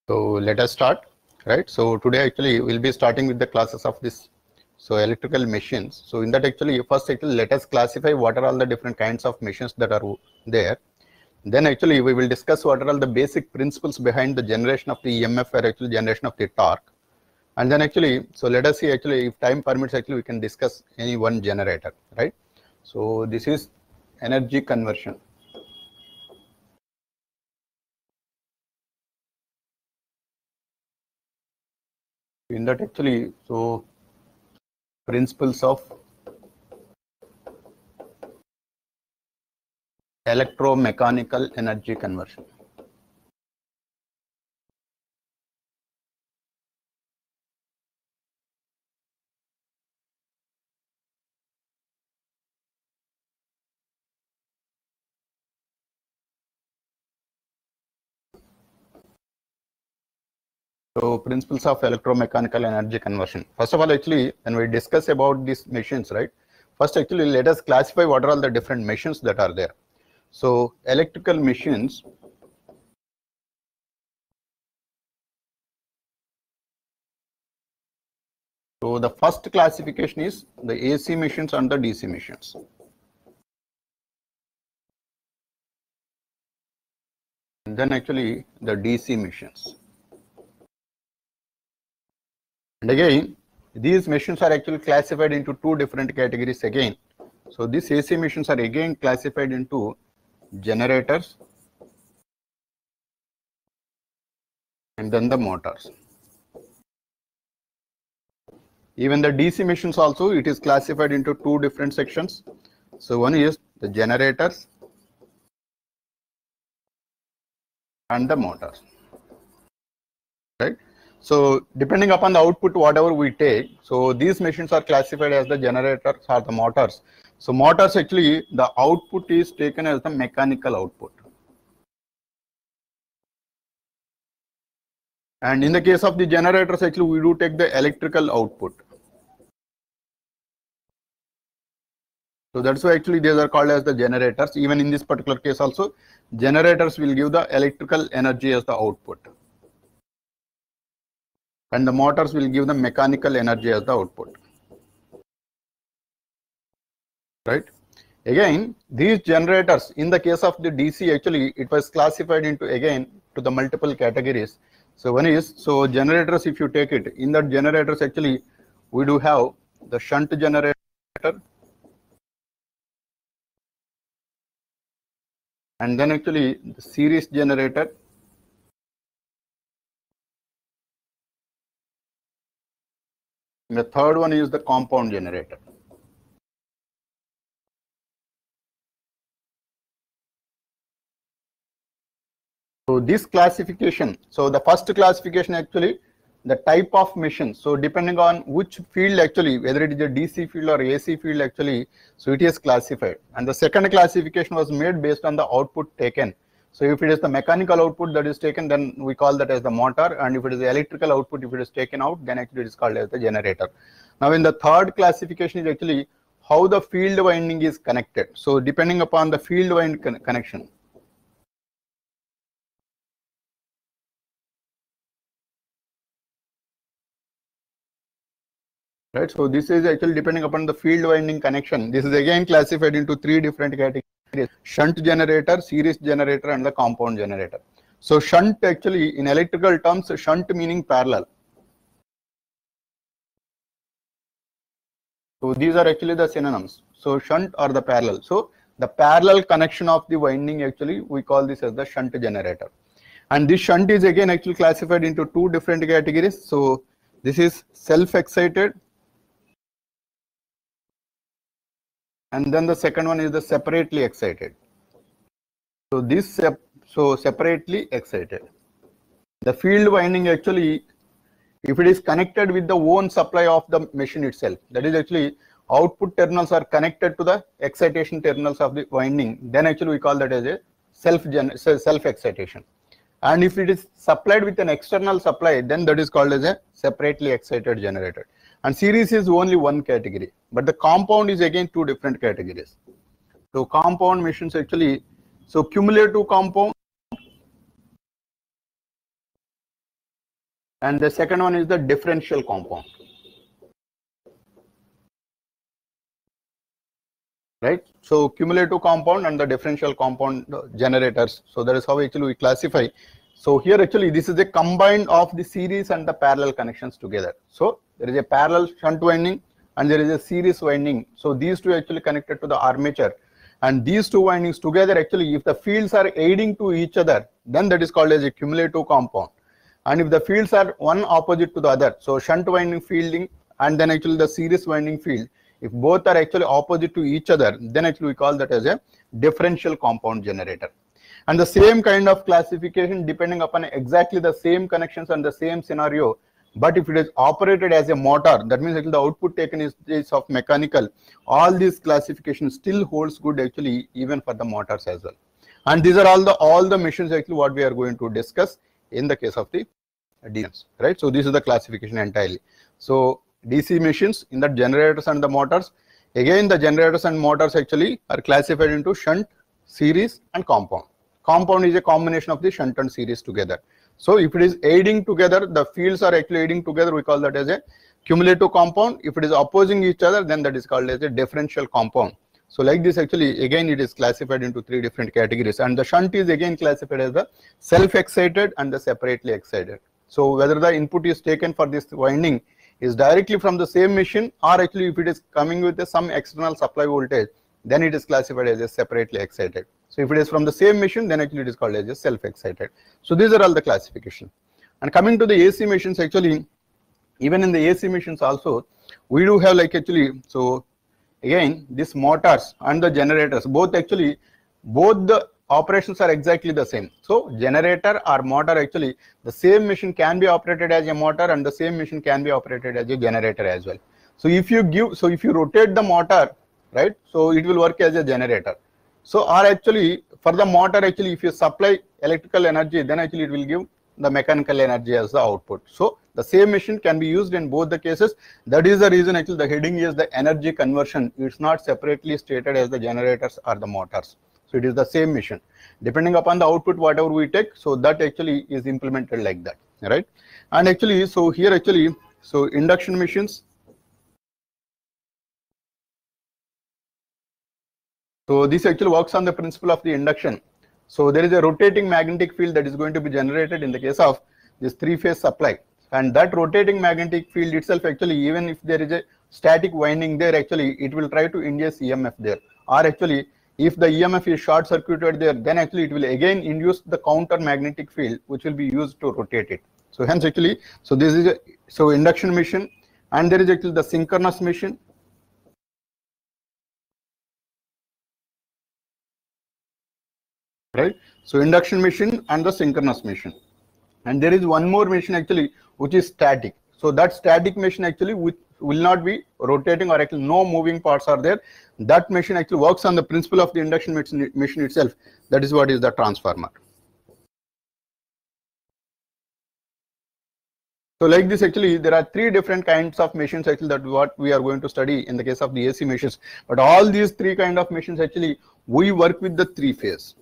So let us start, right? So today actually we'll be starting with the classes of this electrical machines. So in that actually let us classify what are all the different kinds of machines that are there. Then actually we will discuss what are all the basic principles behind the generation of the EMF or actually generation of the torque. And then actually, so let us see actually if time permits actually we can discuss any one generator, right? So this is energy conversion. In that actually, so principles of electromechanical energy conversion. So principles of electromechanical energy conversion. First of all, actually, when we discuss about these machines, right? First, actually, let us classify what are all the different machines that are there. So electrical machines. So the first classification is the AC machines and the DC machines. And then actually the DC machines. And again, these machines are actually classified into two different categories again. So these AC machines are again classified into generators and then the motors. Even the DC machines also, it is classified into two different sections. So one is the generators and the motors, right? So depending upon the output, whatever we take, so these machines are classified as the generators or the motors. So motors actually, the output is taken as the mechanical output. And in the case of the generators, actually, we do take the electrical output. So that's why actually these are called as the generators. Even in this particular case also, generators will give the electrical energy as the output. And the motors will give the mechanical energy as the output. Right? Again, these generators, in the case of the DC, actually, it was classified into again to the multiple categories. So one is, so generators, if you take it, in that generators, actually, we do have the shunt generator, and then actually the series generator, and the third one is the compound generator. So this classification, so the first classification actually, the type of machine. So depending on which field actually, whether it is a DC field or AC field actually, so it is classified. And the second classification was made based on the output taken. So if it is the mechanical output that is taken, then we call that as the motor. And if it is the electrical output, if it is taken out, then actually it is called as the generator. Now in the third classification is actually how the field winding is connected. So depending upon the field wind connection. Right, so this is actually depending upon the field winding connection. This is again classified into three different categories: shunt generator, series generator, and the compound generator. So shunt actually in electrical terms, shunt meaning parallel. So these are actually the synonyms. So shunt or the parallel. So the parallel connection of the winding actually we call this as the shunt generator. And this shunt is again actually classified into two different categories. So this is self-excited, and then the second one is the separately excited. So this separately excited. The field winding actually, if it is connected with the own supply of the machine itself, that is actually output terminals are connected to the excitation terminals of the winding, then actually we call that as a self excitation. And if it is supplied with an external supply, then that is called as a separately excited generator. And series is only one category, but the compound is again two different categories. So compound machines actually, so cumulative compound and the second one is the differential compound. Right, so cumulative compound and the differential compound generators. So that is how actually we classify. So here actually this is a combined of the series and the parallel connections together. So there is a parallel shunt winding and there is a series winding. So these two actually connected to the armature, and these two windings together actually, if the fields are aiding to each other, then that is called as a cumulative compound. And if the fields are one opposite to the other, so shunt winding fielding and then actually the series winding field, if both are actually opposite to each other, then actually we call that as a differential compound generator. And the same kind of classification depending upon exactly the same connections and the same scenario, but if it is operated as a motor, that means actually the output taken is of mechanical, all these classifications still holds good actually even for the motors as well. And these are all the machines actually what we are going to discuss in the case of the DCs, right? So this is the classification entirely. So DC machines in the generators and the motors, again the generators and motors actually are classified into shunt, series and compound. Compound is a combination of the shunt and series together. So if it is aiding together, the fields are actually aiding together, we call that as a cumulative compound. If it is opposing each other, then that is called as a differential compound. So like this actually again it is classified into three different categories, and the shunt is again classified as the self-excited and the separately excited. So whether the input is taken for this winding is directly from the same machine, or actually if it is coming with some external supply voltage, then it is classified as a separately excited. So if it is from the same machine, then actually it is called as a self-excited. So these are all the classification. And coming to the AC machines, actually even in the AC machines also we do have like actually, so again these motors and the generators, both the operations are exactly the same. So generator or motor, actually the same machine can be operated as a motor and the same machine can be operated as a generator as well. So if you rotate the motor, right, so it will work as a generator. So or actually for the motor, actually if you supply electrical energy, then actually it will give the mechanical energy as the output. So the same machine can be used in both the cases. That is the reason actually the heading is the energy conversion. It's not separately stated as the generators or the motors. So it is the same machine. Depending upon the output, whatever we take, so that actually is implemented like that, right? And actually, so here actually, so induction machines. So this actually works on the principle of the induction. So there is a rotating magnetic field that is going to be generated in the case of this three-phase supply, and that rotating magnetic field itself actually, even if there is a static winding there, actually it will try to induce EMF there, or actually if the EMF is short circuited there, then actually it will again induce the counter magnetic field which will be used to rotate it. So hence actually, so this is a induction machine, and there is actually the synchronous machine. Right, so induction machine and the synchronous machine, and there is one more machine actually which is static. So that static machine actually will not be rotating, or actually no moving parts are there. That machine actually works on the principle of the induction machine itself. That is what is the transformer. So like this actually there are three different kinds of machines actually that what we are going to study in the case of the AC machines. But all these three kind of machines actually we work with the three phase.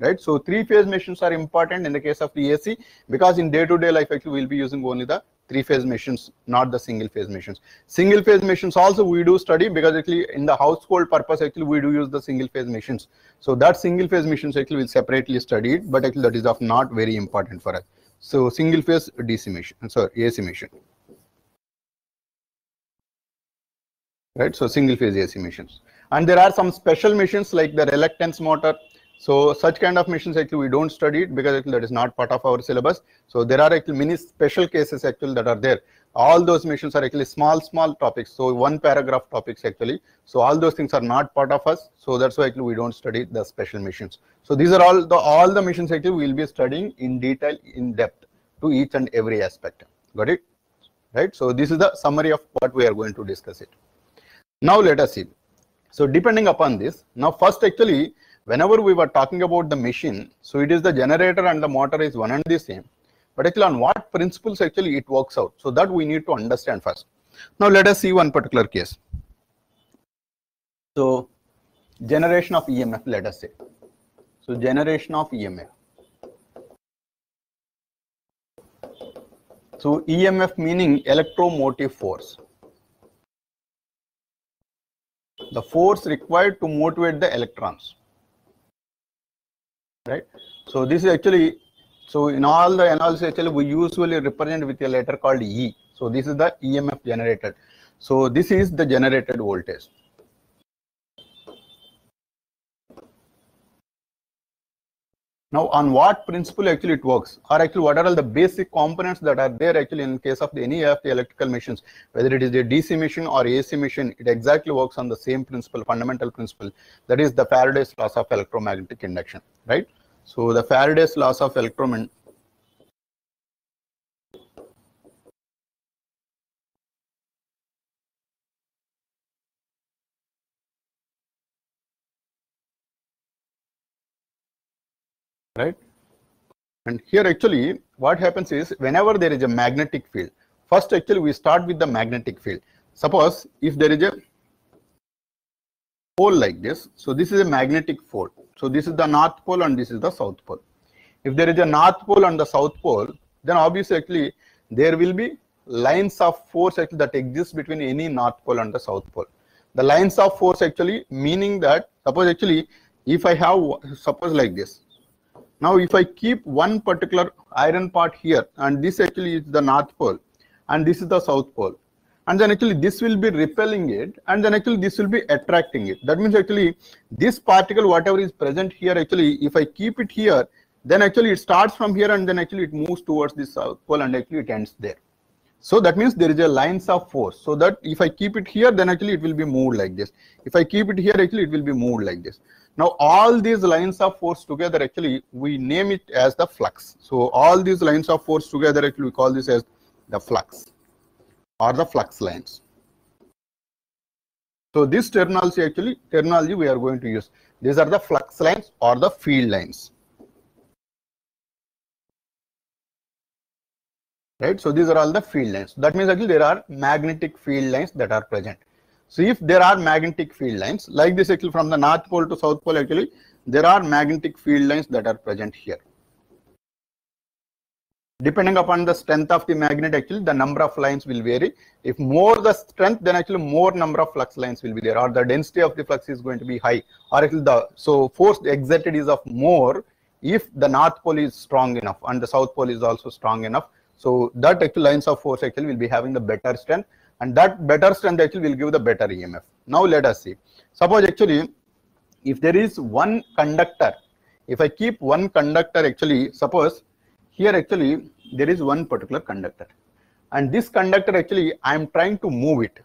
Right, so three-phase machines are important in the case of the AC, because in day-to-day life actually we'll be using only the three-phase machines, not the single-phase machines. Single-phase machines also we do study, because actually in the household purpose actually we do use the single-phase machines. So that single-phase machines actually will separately studied, but actually that is of not very important for us. So single-phase DC machine, sorry, AC machine. Right, so single-phase AC machines, and there are some special machines like the reluctance motor. So such kind of machines actually we don't study it, because actually that is not part of our syllabus. So there are actually many special cases actually that are there. All those machines are actually small topics, so one paragraph topics actually. So all those things are not part of us, so that's why actually we don't study the special machines. So these are all the machines actually we will be studying in detail, in depth, to each and every aspect. Got it? Right, so this is the summary of what we are going to discuss it. Now let us see. So depending upon this, now first actually whenever we were talking about the machine, so it is the generator and the motor is one and the same, but actually on what principles actually it works out, so that we need to understand first. Now let us see one particular case. So generation of EMF, let us say. So generation of EMF. So EMF meaning electromotive force. The force required to motivate the electrons. Right. So this is actually, so in all the analysis actually we usually represent with a letter called E. So this is the EMF generated. So this is the generated voltage. Now on what principle actually it works, or actually what are all the basic components that are there actually in case of any of the electrical machines, whether it is a DC machine or AC machine, it exactly works on the same principle, fundamental principle, that is the Faraday's laws of electromagnetic induction, right? So the Faraday's laws of electromagnetic, right? And here actually what happens is, whenever there is a magnetic field, first actually we start with the magnetic field. Suppose if there is a pole like this, so this is a magnetic pole. So this is the north pole and this is the south pole. If there is a north pole and the south pole, then obviously actually there will be lines of force actually that exist between any north pole and the south pole. The lines of force actually meaning that, suppose actually if I have, suppose like this. Now if I keep one particular iron part here, and this actually is the north pole and this is the south pole, and then actually this will be repelling it, and then actually this will be attracting it. That means actually this particle whatever is present here, actually if I keep it here, then actually it starts from here and then actually it moves towards the south pole and actually it ends there. So that means there is a lines of force, so that if I keep it here, then actually it will be moved like this. If I keep it here, actually it will be moved like this. Now all these lines of force together, actually we name it as the flux. So all these lines of force together, actually we call this as the flux or the flux lines. So this terminology we are going to use. These are the flux lines or the field lines. Right, so these are all the field lines. That means actually there are magnetic field lines that are present. So if there are magnetic field lines like this, actually from the north pole to south pole, actually there are magnetic field lines that are present here. Depending upon the strength of the magnet, actually the number of lines will vary. If more the strength, then actually more number of flux lines will be there, or the density of the flux is going to be high, or actually so force exerted is of more if the north pole is strong enough and the south pole is also strong enough. So that actually lines of force actually will be having the better strength, and that better strength actually will give the better EMF. Now let us see. Suppose actually if there is one conductor, if I keep one conductor, actually suppose here actually there is one particular conductor, and this conductor actually I am trying to move it.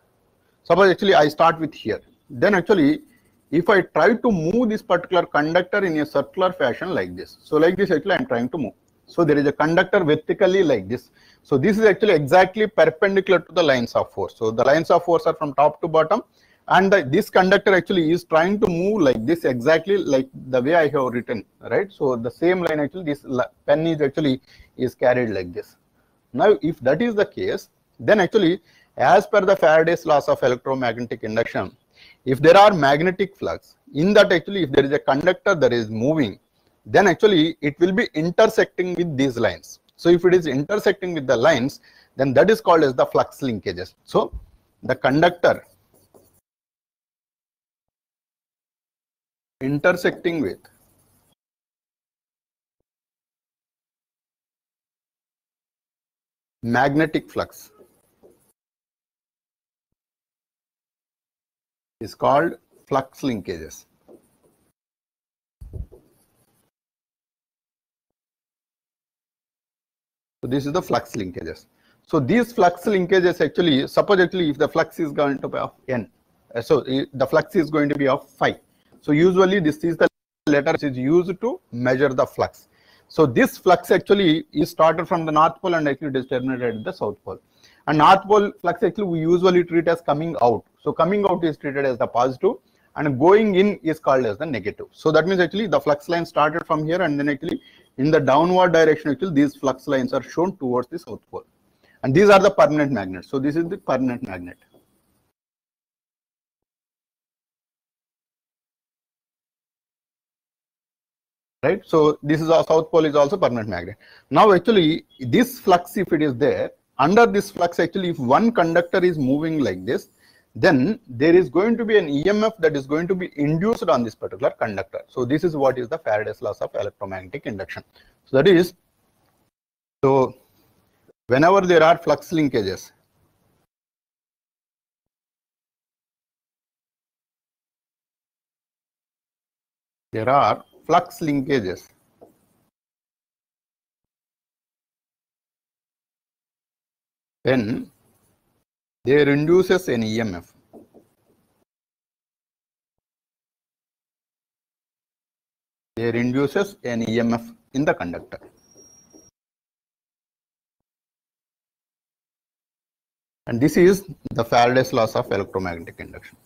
Suppose actually I start with here, then actually if I try to move this particular conductor in a circular fashion like this, so like this actually I am trying to move. So there is a conductor vertically like this. So this is actually exactly perpendicular to the lines of force. So the lines of force are from top to bottom, and this conductor actually is trying to move like this, exactly like the way I have written, right? So the same line actually, this pen is actually is carried like this. Now if that is the case, then actually as per the Faraday's laws of electromagnetic induction, if there are magnetic flux, in that actually if there is a conductor that is moving, then actually it will be intersecting with these lines. So if it is intersecting with the lines, then that is called as the flux linkages. So the conductor intersecting with magnetic flux is called flux linkages. So this is the flux linkages. So these flux linkages actually, suppose actually if the flux is going to be of n, so the flux is going to be of phi. So usually this is the letter is used to measure the flux. So this flux actually is started from the north pole and actually it is terminated at the south pole. And north pole flux actually we usually treat as coming out. So coming out is treated as the positive, and going in is called as the negative. So that means actually the flux line started from here, and then actually in the downward direction actually these flux lines are shown towards the south pole, and these are the permanent magnets. So this is the permanent magnet. Right, so this is our south pole is also permanent magnet. Now actually this flux, if it is there, under this flux, actually, if one conductor is moving like this, then there is going to be an EMF that is going to be induced on this particular conductor. So this is what is the Faraday's laws of electromagnetic induction. So that is, so whenever there are flux linkages, there are flux linkages, then there induces an EMF. There induces an EMF in the conductor. And this is the Faraday's laws of electromagnetic induction.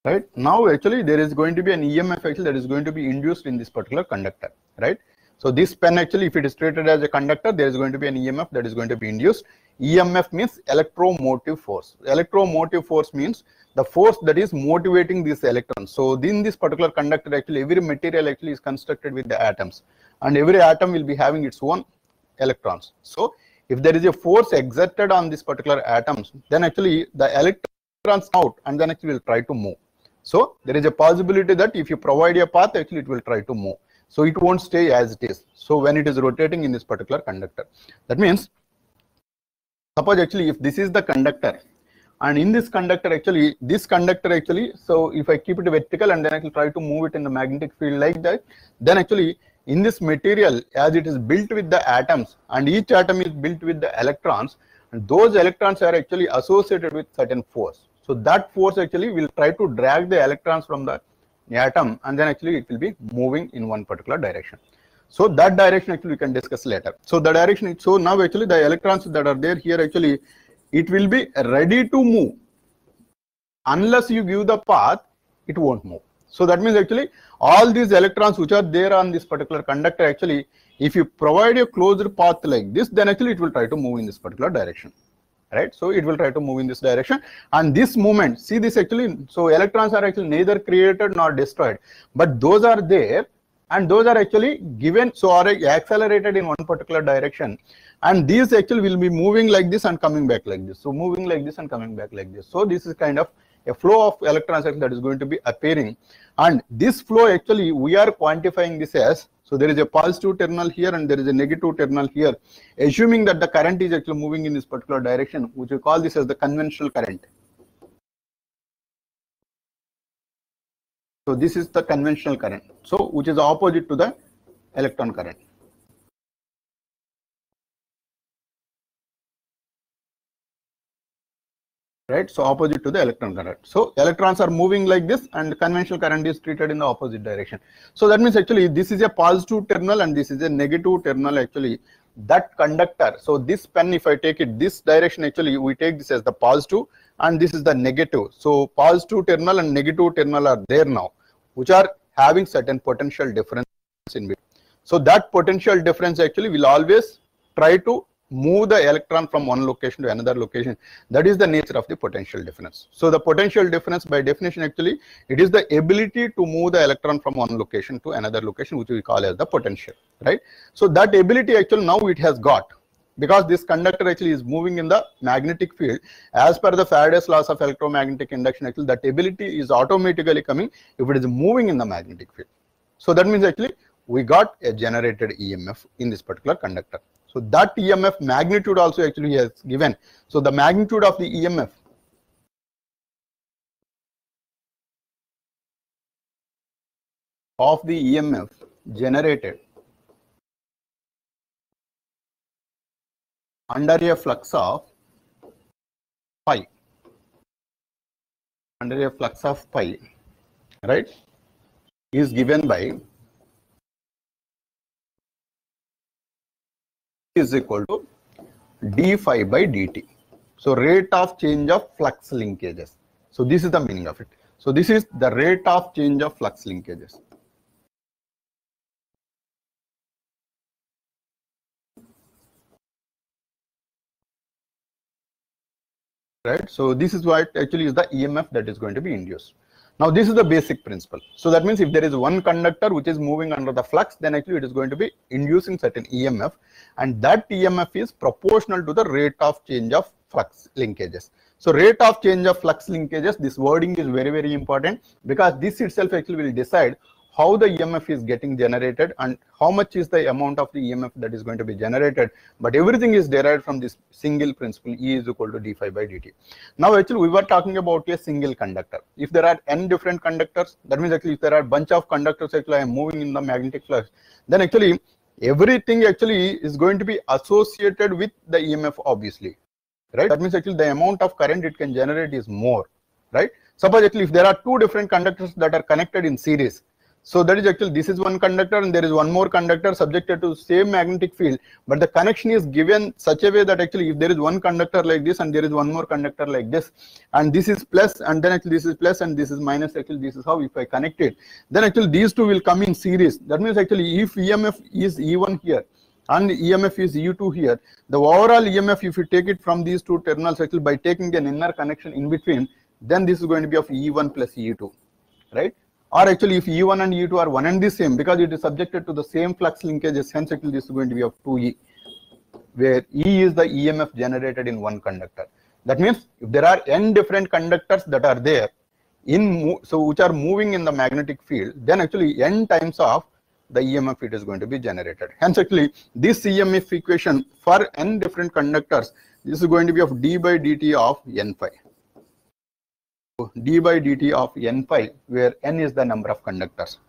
Right now, actually, there is going to be an EMF actually that is going to be induced in this particular conductor, right? So this pen actually, if it is treated as a conductor, there is going to be an EMF that is going to be induced. EMF means electromotive force. Electromotive force means the force that is motivating these electrons. So in this particular conductor, actually, every material actually is constructed with the atoms, and every atom will be having its own electrons. So if there is a force exerted on this particular atoms, then actually the electrons out and then actually will try to move. So there is a possibility that if you provide a path, actually it will try to move. So it won't stay as it is. So when it is rotating in this particular conductor, that means, suppose actually if this is the conductor, and in this conductor actually, so if I keep it vertical and then I will try to move it in the magnetic field like that, then actually in this material, as it is built with the atoms, and each atom is built with the electrons, and those electrons are actually associated with certain force. So that force actually will try to drag the electrons from the atom, and then actually it will be moving in one particular direction. So that direction actually we can discuss later. So the direction, so now actually the electrons that are there here, actually it will be ready to move. Unless you give the path, it won't move. So that means actually all these electrons which are there on this particular conductor, actually if you provide a closed path like this, then actually it will try to move in this particular direction. Right, so it will try to move in this direction, and this movement, see this actually, so electrons are actually neither created nor destroyed, but those are there and those are actually given, so are accelerated in one particular direction, and these actually will be moving like this and coming back like this, so moving like this and coming back like this. So this is kind of a flow of electrons that is going to be appearing, and this flow actually we are quantifying this as, so there is a positive terminal here and there is a negative terminal here, assuming that the current is actually moving in this particular direction, which we call this as the conventional current. So this is the conventional current, so which is opposite to the electron current. Right, so opposite to the electron current. So electrons are moving like this and conventional current is treated in the opposite direction. So that means actually this is a positive terminal and this is a negative terminal actually, that conductor. So this pen, if I take it this direction, actually we take this as the positive and this is the negative. So positive terminal and negative terminal are there now, which are having certain potential difference in between. So that potential difference actually will always try to move the electron from one location to another location. That is the nature of the potential difference. So the potential difference by definition actually, it is the ability to move the electron from one location to another location, which we call as the potential, right? So that ability actually now it has got, because this conductor actually is moving in the magnetic field. As per the Faraday's laws of electromagnetic induction, actually that ability is automatically coming if it is moving in the magnetic field. So that means actually we got a generated EMF in this particular conductor. So that EMF magnitude also actually has given. So the magnitude of the EMF generated under a flux of pi, right, is given by is equal to d phi by dt. So rate of change of flux linkages. So this is the meaning of it. So this is the rate of change of flux linkages. right? So this is what actually is the EMF that is going to be induced. Now this is the basic principle. So that means if there is one conductor which is moving under the flux, then actually it is going to be inducing certain EMF, and that EMF is proportional to the rate of change of flux linkages. So rate of change of flux linkages, this wording is very, very important, because this itself actually will decide how the EMF is getting generated and how much is the amount of the EMF that is going to be generated. But everything is derived from this single principle, E is equal to d phi by dt. Now actually we were talking about a single conductor. If there are n different conductors, that means actually if there are bunch of conductors actually I am moving in the magnetic flux, then actually everything actually is going to be associated with the EMF, obviously, right? That means actually the amount of current it can generate is more, right? Suppose actually if there are two different conductors that are connected in series, so that is actually this is one conductor and there is one more conductor subjected to same magnetic field, but the connection is given such a way that actually if there is one conductor like this and there is one more conductor like this, and this is plus and then actually this is plus and this is minus, actually this is how if I connect it, then actually these two will come in series. That means actually if EMF is E1 here and EMF is E2 here, the overall EMF, if you take it from these two terminals actually by taking an inner connection in between, then this is going to be of E1 plus E2, right? Or actually if E1 and E2 are one and the same, because it is subjected to the same flux linkages, hence actually this is going to be of 2E, where E is the EMF generated in one conductor. That means if there are n different conductors that are there which are moving in the magnetic field, then actually n times of the EMF it is going to be generated. Hence actually this EMF equation for n different conductors, this is going to be of d by dt of n phi. D by dt of n phi, where n is the number of conductors,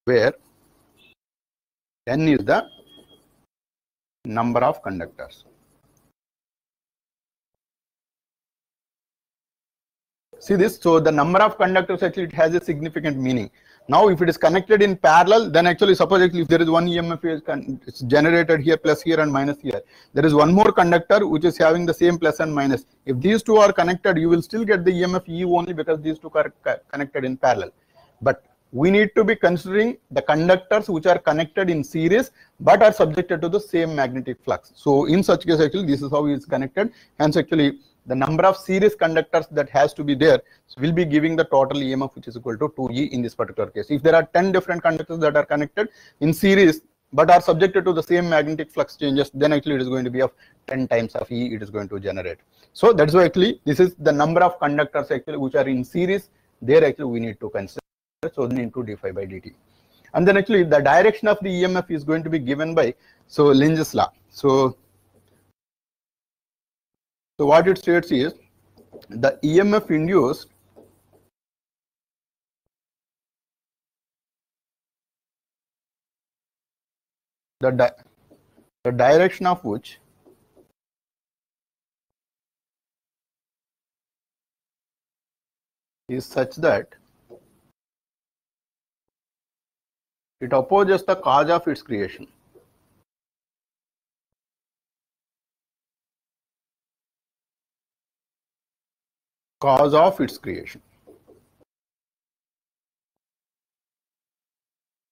where n is the number of conductors. See this, so the number of conductors actually it has a significant meaning. Now if it is connected in parallel, then actually suppose actually if there is one EMF is generated here plus here and minus here, there is one more conductor which is having the same plus and minus. If these two are connected, you will still get the EMF E only because these two are connected in parallel. But we need to be considering the conductors which are connected in series but are subjected to the same magnetic flux. So in such case actually this is how it is connected. Hence actually the number of series conductors that has to be there will be giving the total EMF which is equal to 2E in this particular case. If there are 10 different conductors that are connected in series but are subjected to the same magnetic flux changes, then actually it is going to be of 10 times of E it is going to generate. So that's why actually this is the number of conductors actually which are in series, there actually we need to consider. So then into d phi by dt. And then actually the direction of the EMF is going to be given by Lenz's law. So what it states is the EMF induced the direction of which is such that it opposes the cause of its creation. Cause of its creation,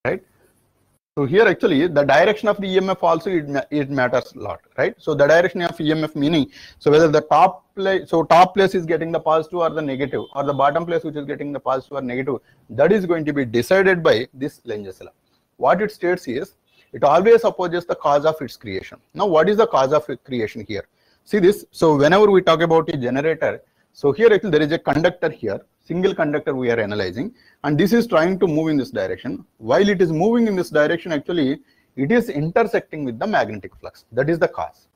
right? So here actually the direction of the EMF also it matters a lot, right? So the direction of EMF meaning, so whether the top place is getting the positive or the negative, or the bottom place which is getting the positive or negative, that is going to be decided by this Lenz's law. What it states is it always opposes the cause of its creation. Now what is the cause of its creation here? See this, so whenever we talk about a generator, so here actually there is a conductor here, single conductor we are analyzing, and this is trying to move in this direction. While it is moving in this direction, actually it is intersecting with the magnetic flux. That is the cause.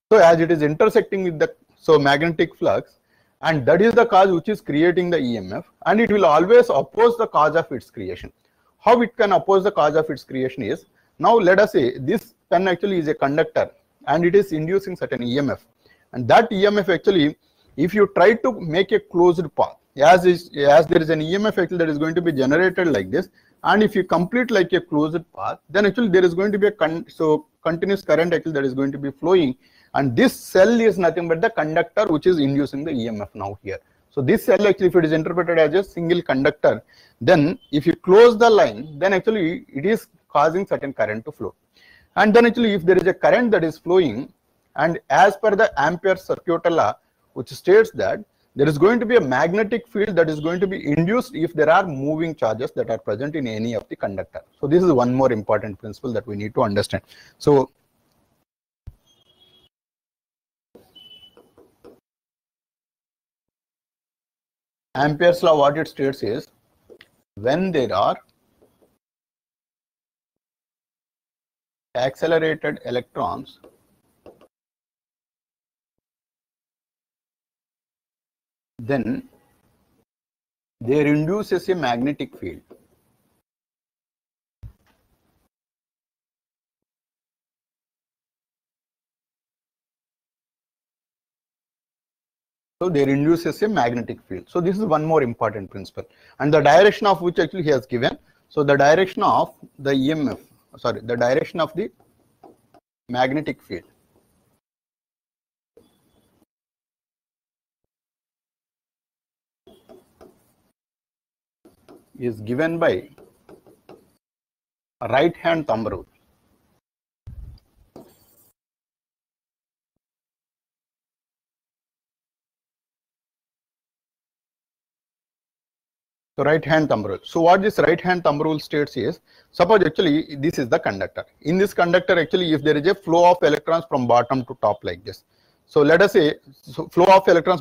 So as it is intersecting with the magnetic flux, and that is the cause which is creating the EMF, and it will always oppose the cause of its creation. How it can oppose the cause of its creation is, now let us say this pen actually is a conductor and it is inducing certain EMF, and that EMF actually, if you try to make a closed path, as there is an EMF actually that is going to be generated like this, and if you complete like a closed path, then actually there is going to be a continuous current actually that is going to be flowing, and this cell is nothing but the conductor which is inducing the EMF now here. So this cell actually, if it is interpreted as a single conductor, then if you close the line, then actually it is causing certain current to flow. And then actually if there is a current that is flowing, and as per the Ampere's circuit law, which states that there is going to be a magnetic field that is going to be induced if there are moving charges that are present in any of the conductor. So this is one more important principle that we need to understand. So Ampere's law, what it states is, when there are accelerated electrons then there induces a magnetic field. So there induces a magnetic field. So this is one more important principle, and the direction of which actually he has given. So the direction of the EMF, sorry, the direction of the magnetic field is given by right hand thumb rule. So right hand thumb rule. So what this right hand thumb rule states is, suppose actually this is the conductor. In this conductor actually, if there is a flow of electrons from bottom to top like this. So let us say, so flow of electrons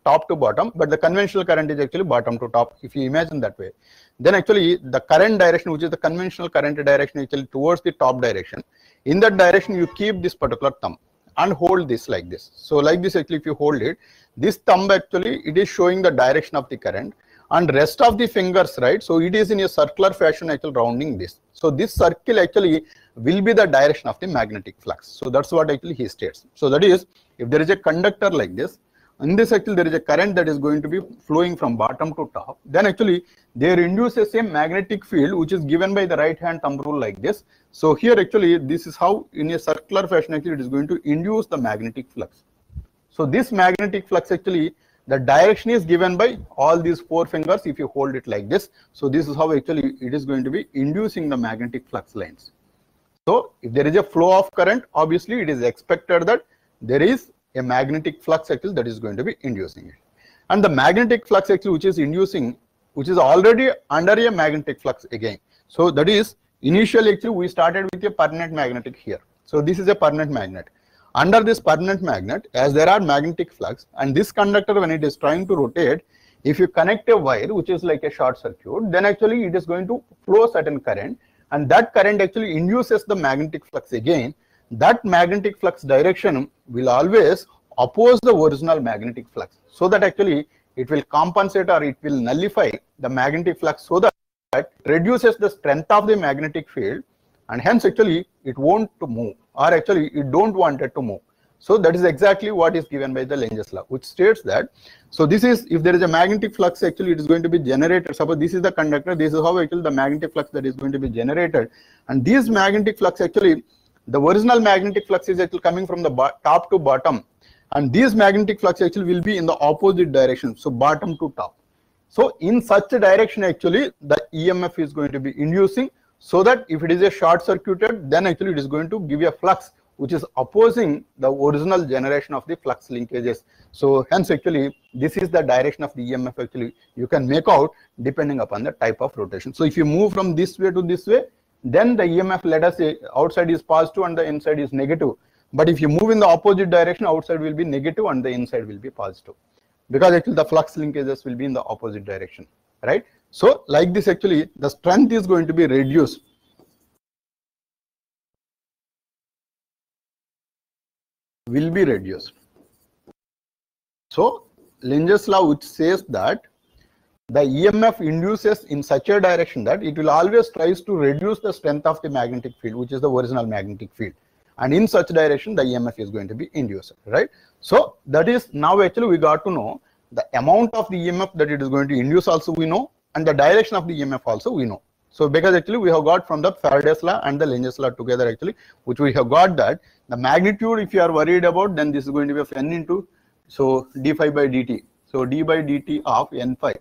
top to bottom, but the conventional current is actually bottom to top. If you imagine that way, then actually the current direction, which is the conventional current direction, actually towards the top direction. In that direction, you keep this particular thumb and hold this like this. So like this actually, if you hold it, this thumb actually it is showing the direction of the current, and rest of the fingers, right? So it is in a circular fashion actually rounding this. So this circle actually will be the direction of the magnetic flux. So that's what actually he states. So that is, if there is a conductor like this, in this actually there is a current that is going to be flowing from bottom to top, then actually there induces a magnetic field which is given by the right hand thumb rule like this. So here actually this is how in a circular fashion actually it is going to induce the magnetic flux. So this magnetic flux actually, the direction is given by all these four fingers if you hold it like this. So this is how actually it is going to be inducing the magnetic flux lines. So if there is a flow of current, obviously it is expected that there is a magnetic flux actually that is going to be inducing it. And the magnetic flux actually which is inducing, which is already under a magnetic flux again. So that is, initially actually we started with a permanent magnetic here. So this is a permanent magnet. Under this permanent magnet, as there are magnetic flux, and this conductor when it is trying to rotate, if you connect a wire which is like a short circuit, then actually it is going to flow certain current, and that current actually induces the magnetic flux again. That magnetic flux direction will always oppose the original magnetic flux, so that actually it will compensate or it will nullify the magnetic flux, so that it reduces the strength of the magnetic field, and hence actually it won't to move, or actually it don't want it to move. So that is exactly what is given by the Lenz law, which states that, so this is, if there is a magnetic flux actually it is going to be generated. Suppose this is the conductor, this is how actually the magnetic flux that is going to be generated, and this magnetic flux actually, the original magnetic flux is actually coming from the top to bottom, and this magnetic flux actually will be in the opposite direction, so bottom to top. So in such a direction actually the EMF is going to be inducing, so that if it is a short circuited, then actually it is going to give you a flux which is opposing the original generation of the flux linkages. So hence actually this is the direction of the EMF actually you can make out depending upon the type of rotation. So if you move from this way to this way, then the EMF, let us say outside is positive and the inside is negative. But if you move in the opposite direction, outside will be negative and the inside will be positive, because actually the flux linkages will be in the opposite direction, right? So like this actually the strength is going to be reduced. Will be reduced. So Lenz's law, which says that the EMF induces in such a direction that it will always tries to reduce the strength of the magnetic field, which is the original magnetic field, and in such direction the EMF is going to be induced, right? So that is, now actually we got to know the amount of the EMF that it is going to induce also we know, and the direction of the EMF also we know. So because actually we have got from the Faraday's law and the Lenz's law together actually, which we have got that the magnitude, if you are worried about, then this is going to be of n into, so d phi by dt. So d by dt of n phi.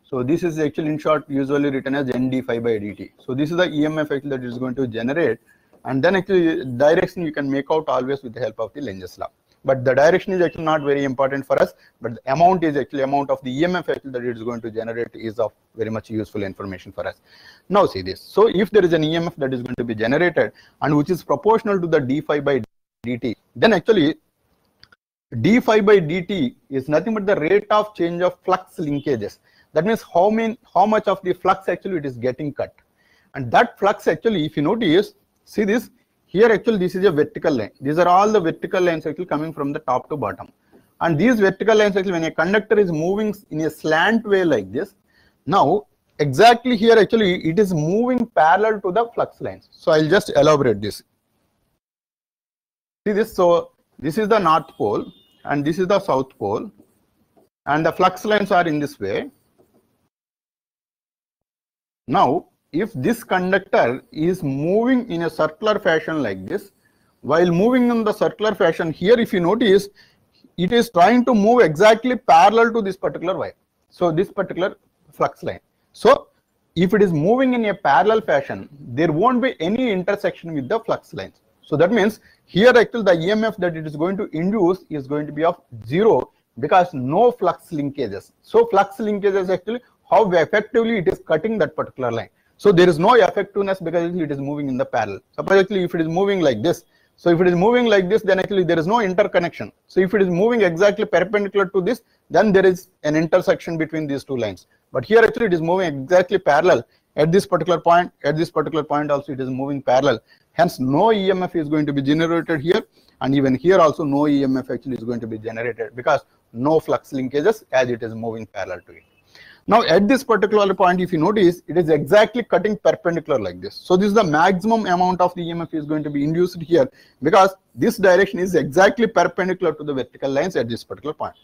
So this is actually in short usually written as n d phi by dt. So this is the EMF actually that is going to generate, and then actually direction you can make out always with the help of the Lenz's law. but the direction is actually not very important for us, but the amount is actually amount of the EMF actually that it is going to generate is of very much useful information for us. Now see this. So if there is an EMF that is going to be generated and which is proportional to the d phi by dt, then actually d phi by dt is nothing but the rate of change of flux linkages. That means how much of the flux actually it is getting cut. And that flux actually, if you notice, see this, here actually this is a vertical line. These are all the vertical lines actually coming from the top to bottom. And these vertical lines actually, when a conductor is moving in a slant way like this, now exactly here actually it is moving parallel to the flux lines. So I'll just elaborate this. See this, so this is the north pole and this is the south pole, and the flux lines are in this way. Now if this conductor is moving in a circular fashion like this, while moving in the circular fashion, here if you notice, it is trying to move exactly parallel to this particular wire, so this particular flux line. So if it is moving in a parallel fashion, there won't be any intersection with the flux lines. So that means here actually the EMF that it is going to induce is going to be of 0 because no flux linkages. So flux linkages actually how effectively it is cutting that particular line. So there is no effectiveness because it is moving in the parallel. Suppose actually if it is moving like this, so if it is moving like this, then actually there is no interconnection. So if it is moving exactly perpendicular to this, then there is an intersection between these two lines. But here actually it is moving exactly parallel at this particular point. At this particular point also it is moving parallel. Hence no EMF is going to be generated here, and even here also no EMF actually is going to be generated because no flux linkages as it is moving parallel to it. Now at this particular point, if you notice, it is exactly cutting perpendicular like this. So this is the maximum amount of the EMF is going to be induced here because this direction is exactly perpendicular to the vertical lines at this particular point.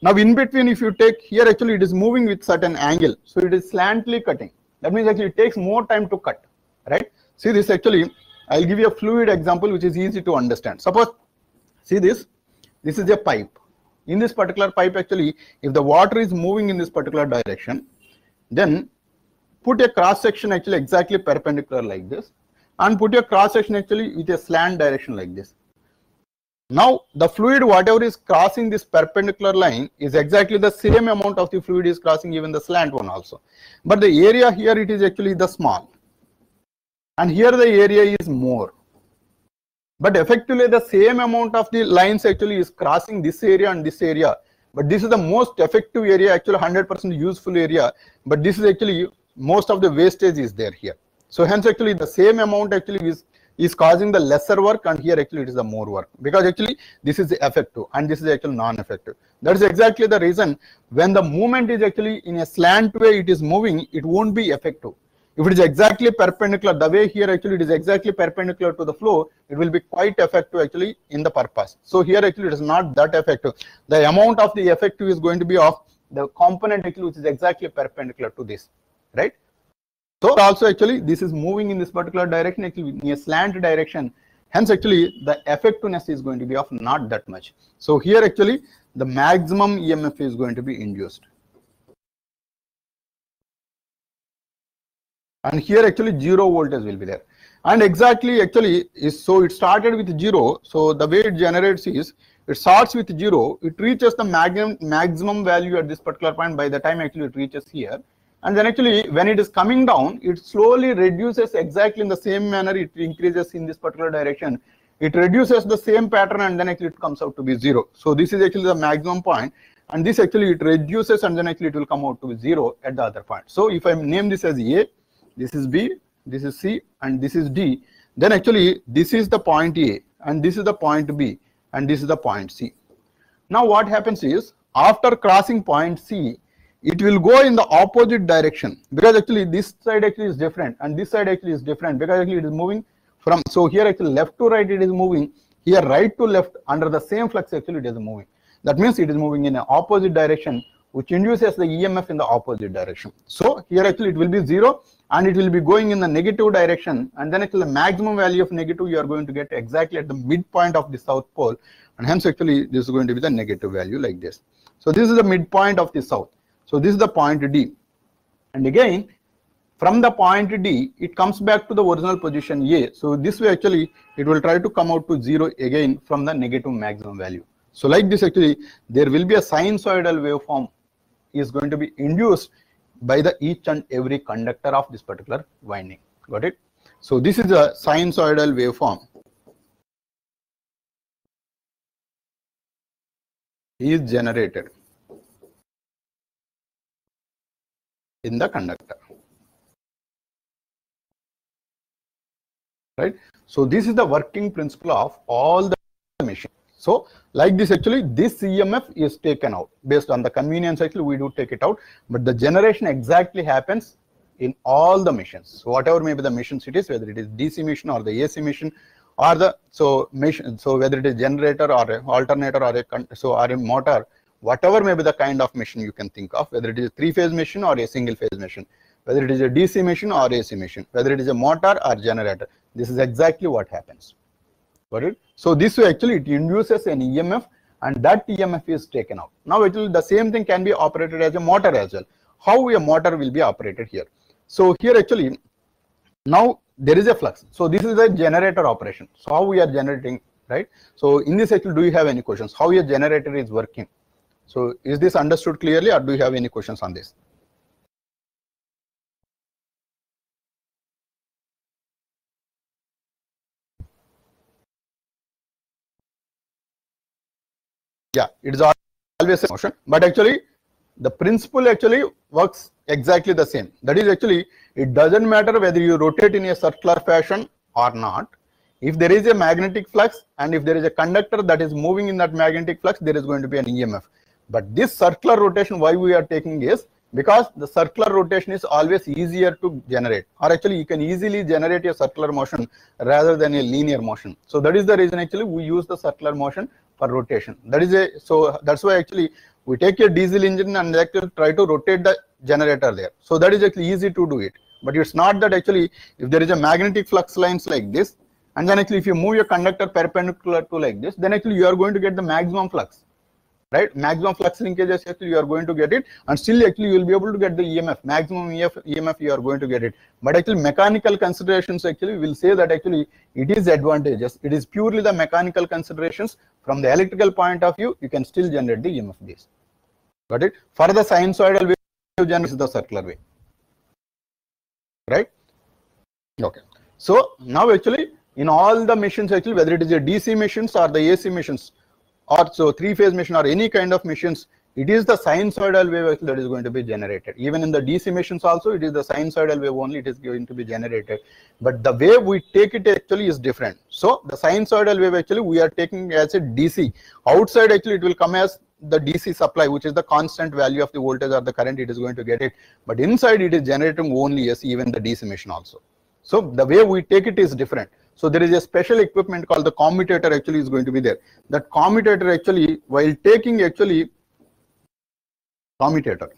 Now in between, if you take here actually it is moving with certain angle, so it is slantly cutting. That means actually it takes more time to cut, right? See this actually, I'll give you a fluid example which is easy to understand. Suppose, see this is a pipe. In this particular pipe actually, if the water is moving in this particular direction, then put a cross section actually exactly perpendicular like this, and put a cross section actually with a slant direction like this. Now the fluid whatever is crossing this perpendicular line is exactly the same amount of the fluid is crossing even the slant one also. But the area here it is actually the small, and here the area is more. But effectively the same amount of the lines actually is crossing this area and this area. But this is the most effective area, actually 100% useful area. But this is actually most of the wastage is there here. So hence actually the same amount actually is causing the lesser work, and here actually it is the more work because actually this is effective and this is actually non-effective. That is exactly the reason when the movement is actually in a slant way it is moving, it won't be effective. If it is exactly perpendicular, the way here actually it is exactly perpendicular to the flow, it will be quite effective actually in the purpose. So here actually it is not that effective. The amount of the effective is going to be of the component actually which is exactly perpendicular to this, right? So also actually this is moving in this particular direction actually in a slant direction. Hence actually the effectiveness is going to be of not that much. So here actually the maximum EMF is going to be induced. And here actually 0 voltage will be there, and exactly actually is, so it started with 0. So the way it generates is it starts with 0, it reaches the maximum value at this particular point by the time actually it reaches here, and then actually when it is coming down it slowly reduces exactly in the same manner. It increases in this particular direction, it reduces the same pattern, and then actually it comes out to be 0. So this is actually the maximum point, and this actually it reduces and then actually it will come out to be 0 at the other point. So if I name this as A, this is B, this is C, and this is D, then actually this is the point A, and this is the point B, and this is the point C. Now what happens is after crossing point C, it will go in the opposite direction because actually this side actually is different and this side actually is different because actually it is moving from, so here actually left to right it is moving, here right to left under the same flux actually it is moving. That means it is moving in an opposite direction, which induces the EMF in the opposite direction. So here actually it will be 0 and it will be going in the negative direction, and then actually the maximum value of negative you are going to get exactly at the midpoint of the south pole, and hence actually this is going to be the negative value like this. So this is the midpoint of the south. So this is the point D, and again from the point D it comes back to the original position A. So this way actually it will try to come out to 0 again from the negative maximum value. So like this actually, there will be a sinusoidal waveform is going to be induced by the each and every conductor of this particular winding. Got it? So this is a sinusoidal waveform is generated in the conductor, right? So this is the working principle of all the machines. So like this actually, this EMF is taken out based on the convenience. Actually we do take it out, but the generation exactly happens in all the machines. So whatever may be the machines it is, whether it is DC machine or the AC machine or the machine, so whether it is generator or a alternator or a motor, whatever may be the kind of machine you can think of, whether it is a three-phase machine or a single-phase machine, whether it is a DC machine or AC machine, whether it is a motor or generator, this is exactly what happens. Got it? So this way actually it induces an EMF and that EMF is taken out. Now actually the same thing can be operated as a motor as well. How a motor will be operated here? So here actually now there is a flux. So this is a generator operation. So how we are generating, right? So in this actually, do you have any questions? How your generator is working? So is this understood clearly, or do you have any questions on this? Yeah, it is always a motion, but actually the principle actually works exactly the same. That is actually, it doesn't matter whether you rotate in a circular fashion or not. If there is a magnetic flux and if there is a conductor that is moving in that magnetic flux, there is going to be an EMF. But this circular rotation, why we are taking is because the circular rotation is always easier to generate, or actually you can easily generate a circular motion rather than a linear motion. So that is the reason actually we use the circular motion for rotation. That is so that's why actually we take a diesel engine and actually try to rotate the generator there. So that is actually easy to do it. But it's not that actually if there is a magnetic flux lines like this, and then actually if you move your conductor perpendicular to like this, then actually you are going to get the maximum flux, right? Maximum flux linkages actually you are going to get it, and still actually you will be able to get the EMF, maximum EMF you are going to get it. But actually mechanical considerations actually will say that actually it is advantageous. It is purely the mechanical considerations. From the electrical point of view, you can still generate the EMF base. Got it? For the sinusoidal wave generation is the circular way, right? Okay. So now actually in all the machines actually, whether it is a DC machines or the AC machines, or so three-phase machine or any kind of machines, it is the sinusoidal wave that is going to be generated. Even in the DC machines also, it is the sinusoidal wave only it is going to be generated. But the way we take it actually is different. So the sinusoidal wave actually we are taking as a DC. Outside actually it will come as the DC supply, which is the constant value of the voltage or the current it is going to get it. But inside it is generating only as even the DC machine also. So the way we take it is different. So there is a special equipment called the commutator actually is going to be there. That commutator actually while taking actually commutator,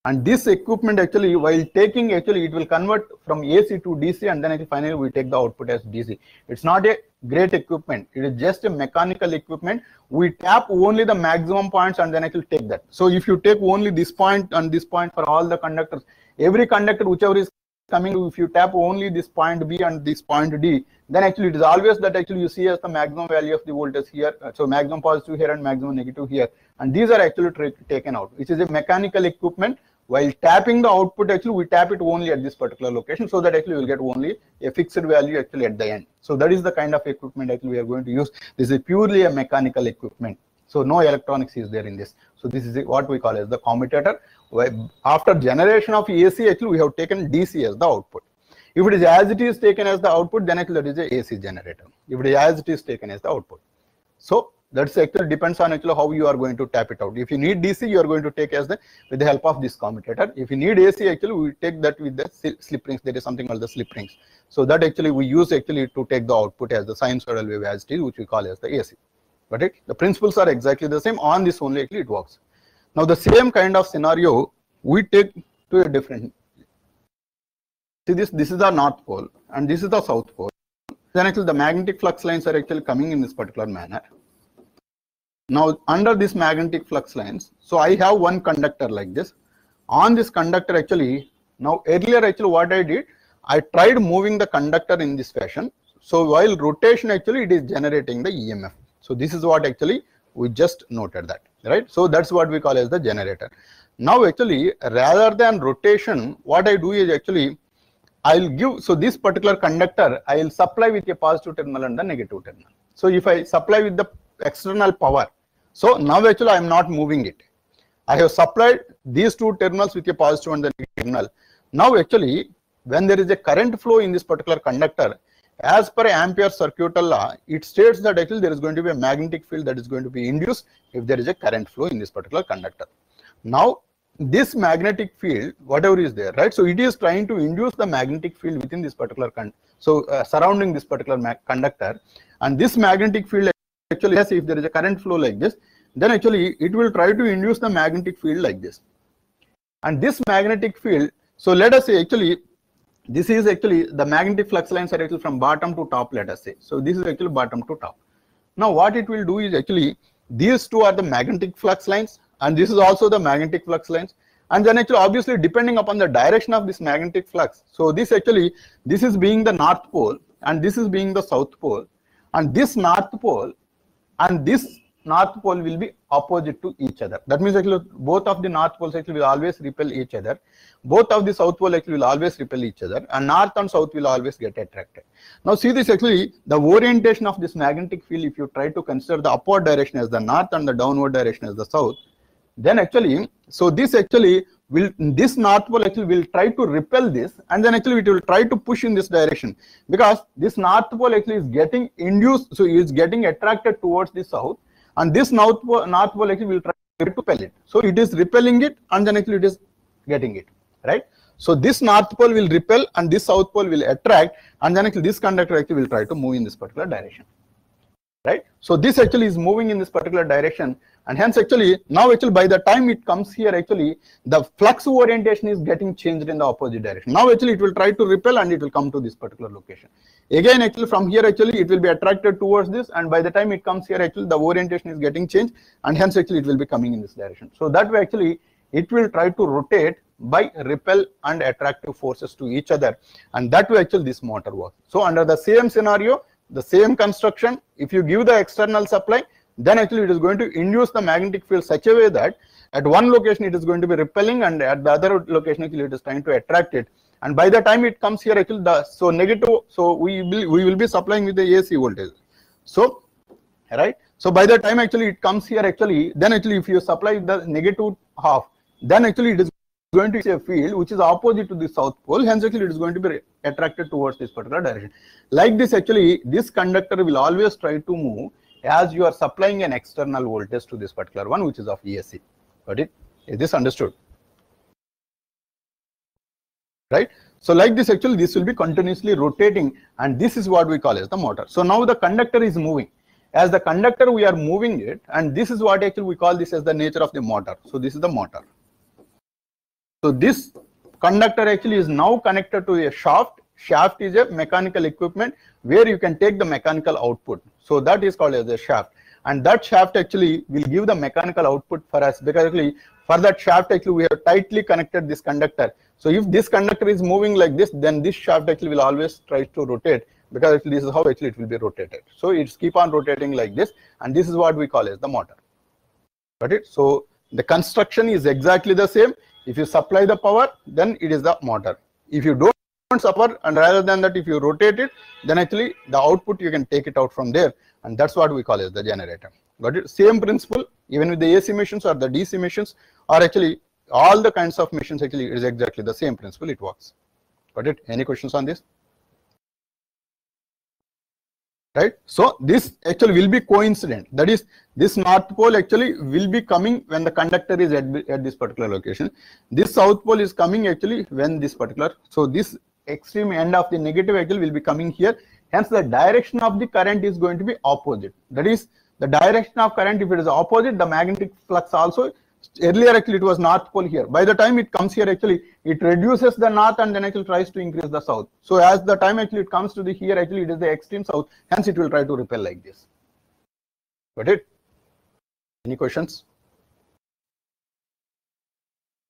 and this equipment actually while taking actually it will convert from AC to DC, and then finally we take the output as DC. It's not a great equipment. It is just a mechanical equipment. We tap only the maximum points and then it will take that. So if you take only this point and this point for all the conductors, every conductor whichever is coming, if you tap only this point B and this point D, then actually it is always that actually you see as the maximum value of the voltage here. So maximum positive here and maximum negative here, and these are actually taken out, which is a mechanical equipment. While tapping the output actually we tap it only at this particular location, so that actually you will get only a fixed value actually at the end. So that is the kind of equipment actually we are going to use. This is purely a mechanical equipment. So no electronics is there in this. So this is what we call as the commutator. After generation of AC actually we have taken DC as the output. If it is as it is taken as the output, then actually that is a AC generator. If it is as it is taken as the output. So that's actually depends on actually how you are going to tap it out. If you need DC, you are going to take as with the help of this commutator. If you need AC, actually we take that with the slip rings. There is something called the slip rings. So that actually we use actually to take the output as the sinusoidal wave as it is, which we call as the AC. But the principles are exactly the same. On this only actually it works. Now the same kind of scenario we take to a different. See this is the North Pole and this is the South Pole. Then actually the magnetic flux lines are actually coming in this particular manner. Now under this magnetic flux lines, so I have one conductor like this. On this conductor actually, now earlier actually what I did, I tried moving the conductor in this fashion. So while rotation actually it is generating the EMF. So this is what actually We just noted that, right? So that's what we call as the generator. Now actually, rather than rotation, what I do is actually I'll give, so this particular conductor I will supply with a positive terminal and the negative terminal. So if I supply with the external power, so now actually I am not moving it. I have supplied these two terminals with a positive and the negative terminal. Now actually, when there is a current flow in this particular conductor, as per Ampere's circuital law, it states that actually there is going to be a magnetic field that is going to be induced if there is a current flow in this particular conductor. Now, this magnetic field, whatever is there, right? So it is trying to induce the magnetic field within this particular surrounding this particular conductor, and this magnetic field actually, yes, if there is a current flow like this, then actually it will try to induce the magnetic field like this. And this magnetic field, so let us say actually this is actually the magnetic flux lines are actually from bottom to top, let us say. So this is actually bottom to top. Now what it will do is actually these two are the magnetic flux lines, and this is also the magnetic flux lines. And then actually obviously depending upon the direction of this magnetic flux, so this actually, this is being the north pole and this is being the south pole, and this north pole and this north pole will be opposite to each other. That means actually both of the north poles actually will always repel each other. Both of the south pole actually will always repel each other, and north and south will always get attracted. Now see this actually, the orientation of this magnetic field, if you try to consider the upward direction as the north and the downward direction as the south, then actually, so this actually will, this north pole actually will try to repel this, and then actually it will try to push in this direction, because this north pole actually is getting induced, so it is getting attracted towards the south, and this north pole actually will try to repel it. So it is repelling it, and then actually it is getting it, right? So this north pole will repel and this south pole will attract, and then actually this conductor actually will try to move in this particular direction, right? So this actually is moving in this particular direction, and hence actually now actually by the time it comes here, actually the flux orientation is getting changed in the opposite direction. Now actually it will try to repel and it will come to this particular location. Again actually from here actually it will be attracted towards this, and by the time it comes here actually the orientation is getting changed, and hence actually it will be coming in this direction. So that way actually it will try to rotate by repel and attractive forces to each other, and that way actually this motor works. So under the same scenario, the same construction, if you give the external supply, then actually it is going to induce the magnetic field such a way that at one location it is going to be repelling, and at the other location actually it is trying to attract it. And by the time it comes here actually the, so negative, so we will be supplying with the AC voltage. So right, so by the time actually it comes here actually, then actually if you supply the negative half, then actually it is going to be a field which is opposite to the south pole, hence actually it is going to be attracted towards this particular direction. Like this actually, this conductor will always try to move as you are supplying an external voltage to this particular one, which is of AC. Got it? Is this understood? Right? So like this actually this will be continuously rotating, and this is what we call as the motor. So now the conductor is moving. As the conductor we are moving it, and this is what actually we call this as the nature of the motor. So this is the motor. So this conductor actually is now connected to a shaft. Shaft is a mechanical equipment where you can take the mechanical output. So that is called as a shaft, and that shaft actually will give the mechanical output for us, because actually for that shaft actually we have tightly connected this conductor. So if this conductor is moving like this, then this shaft actually will always try to rotate, because actually this is how actually it will be rotated. So it's keep on rotating like this, and this is what we call as the motor. Got it? So the construction is exactly the same. If you supply the power, then it is the motor. If you don't supply, and rather than that if you rotate it, then actually the output you can take it out from there, and that's what we call as the generator. Got it? Same principle even with the AC machines or the DC machines, or actually all the kinds of machines, actually it is exactly the same principle, it works. Got it? Any questions on this? Right? So this actually will be coincident, that is this north pole actually will be coming when the conductor is at this particular location. This south pole is coming actually when this particular, so this extreme end of the negative actually will be coming here, hence the direction of the current is going to be opposite. That is the direction of current, if it is opposite, the magnetic flux also, earlier actually it was north pole here, by the time it comes here actually it reduces the north and then actually tries to increase the south. So as the time actually it comes to the here actually it is the extreme south, hence it will try to repel like this. Got it? Any questions?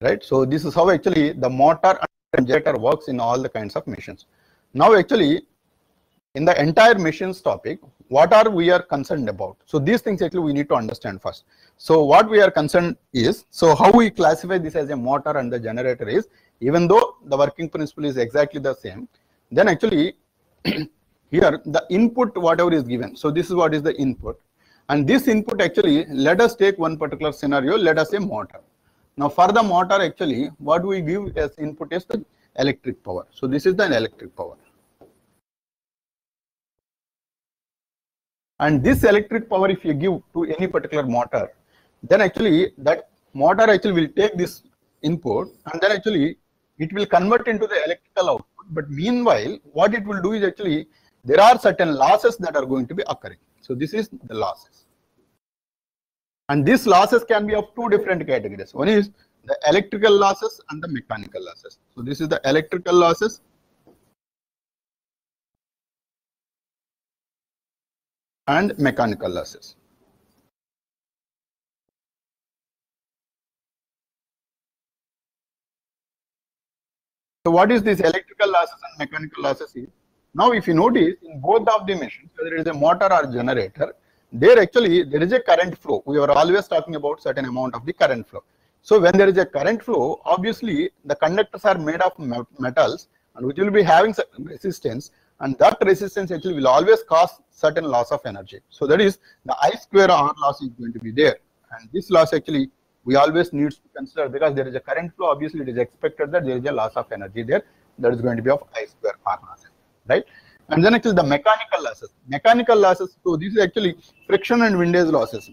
Right, so this is how actually the motor and generator works in all the kinds of machines. Now actually in the entire machines topic, what are we are concerned about? So these things actually we need to understand first. So what we are concerned is, so how we classify this as a motor and the generator is, even though the working principle is exactly the same, then actually here the input whatever is given. So this is what is the input, and this input actually, let us take one particular scenario, let us say motor. Now for the motor actually what we give as input is the electric power. So this is the electric power. And this electric power if you give to any particular motor, then actually that motor actually will take this input and then actually it will convert into the electrical output. But meanwhile, what it will do is actually there are certain losses that are going to be occurring. So this is the losses. And these losses can be of two different categories. One is the electrical losses and the mechanical losses. So this is the electrical losses and mechanical losses. So what is this electrical losses and mechanical losses is? Now if you notice in both of the machines, whether it is a motor or generator, there is a current flow. We are always talking about certain amount of the current flow. So when there is a current flow, obviously the conductors are made of metals and which will be having resistance, and that resistance actually will always cause certain loss of energy. So that is the I square R loss is going to be there, and this loss actually we always need to consider, because there is a current flow, obviously it is expected that there is a loss of energy there, that is going to be of I square R losses, right? And then actually the mechanical losses. Mechanical losses, so this is actually friction and windage losses.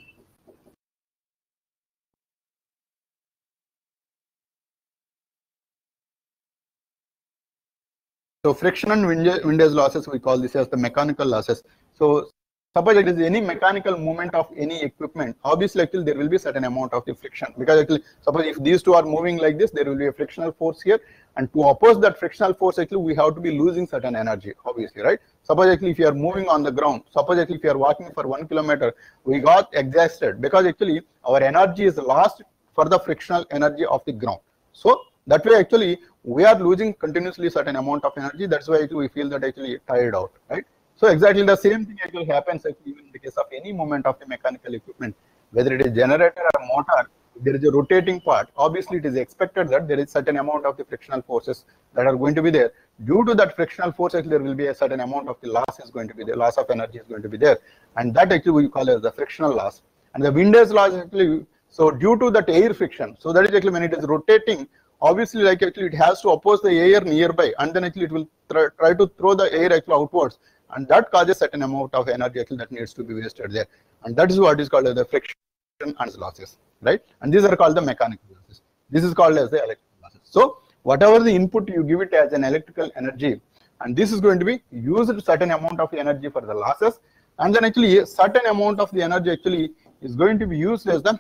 So friction and windage losses, we call this as the mechanical losses. So suppose it is any mechanical movement of any equipment, obviously actually there will be certain amount of the friction, because actually suppose if these two are moving like this, there will be a frictional force here, and to oppose that frictional force actually we have to be losing certain energy, obviously, right? Suppose actually if you are moving on the ground, suppose actually if you are walking for 1 kilometer, we got exhausted because actually our energy is lost for the frictional energy of the ground. So that way actually we are losing continuously certain amount of energy. That's why actually we feel that actually tired out, right? So exactly the same thing actually happens actually even in the case of any movement of the mechanical equipment, whether it is generator or motor. If there is a rotating part, obviously it is expected that there is certain amount of the frictional forces that are going to be there. Due to that frictional force, actually there will be a certain amount of the loss is going to be there, loss of energy is going to be there, and that actually we call as the frictional loss. And the windage loss actually, so due to that air friction, so that is actually when it is rotating, obviously like actually it has to oppose the air nearby, and then actually it will try to throw the air actually outwards, and that causes certain amount of energy actually that needs to be wasted there, and that is what is called as the friction and losses, right? And these are called the mechanical losses. This is called as the electrical losses. So whatever the input you give it as an electrical energy, and this is going to be used certain amount of energy for the losses, and then actually a certain amount of the energy actually is going to be used as the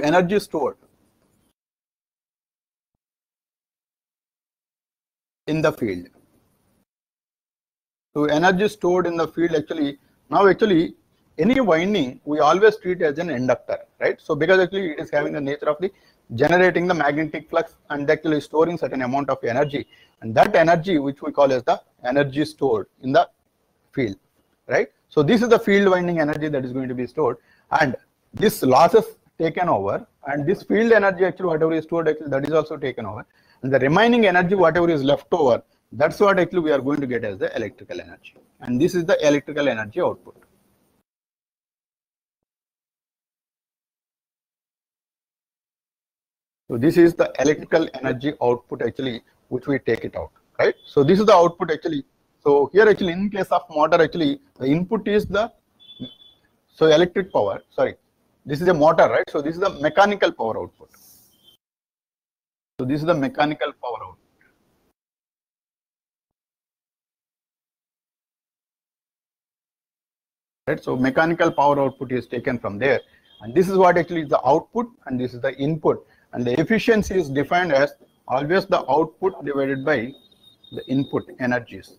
energy stored in the field. So energy stored in the field actually, now actually any winding we always treat as an inductor, right? So because actually it is having the nature of the generating the magnetic flux and actually storing certain amount of energy, and that energy which we call as the energy stored in the field, right? So this is the field winding energy that is going to be stored, and this losses taken over, and this field energy actually whatever is stored actually that is also taken over, and the remaining energy whatever is left over, that's what actually we are going to get as the electrical energy, and this is the electrical energy output. So this is the electrical energy output actually which we take it out, right? So this is the output actually. So here actually in case of motor actually the input is the electric power, sorry, this is a motor, right? So this is the mechanical power output. So this is the mechanical power output. Right, so mechanical power output is taken from there, and this is what actually is the output, and this is the input, and the efficiency is defined as always the output divided by the input energies,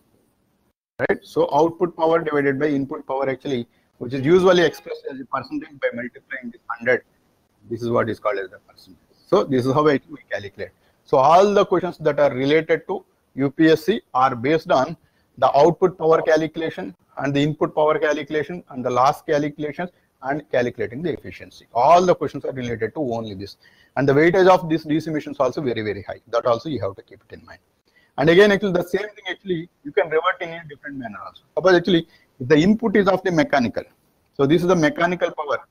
right? So output power divided by input power actually, which is usually expressed as a percentage by multiplying this 100. This is what is called as the percentage. So this is how we calculate. So all the questions that are related to UPSC are based on the output power calculation and the input power calculation and the loss calculations and calculating the efficiency. All the questions are related to only this. And the weightage of this DC machine is also very, very high. That also you have to keep it in mind. And again, actually the same thing actually you can revert in a different manner also. Suppose actually if the input is of the mechanical. So this is the mechanical power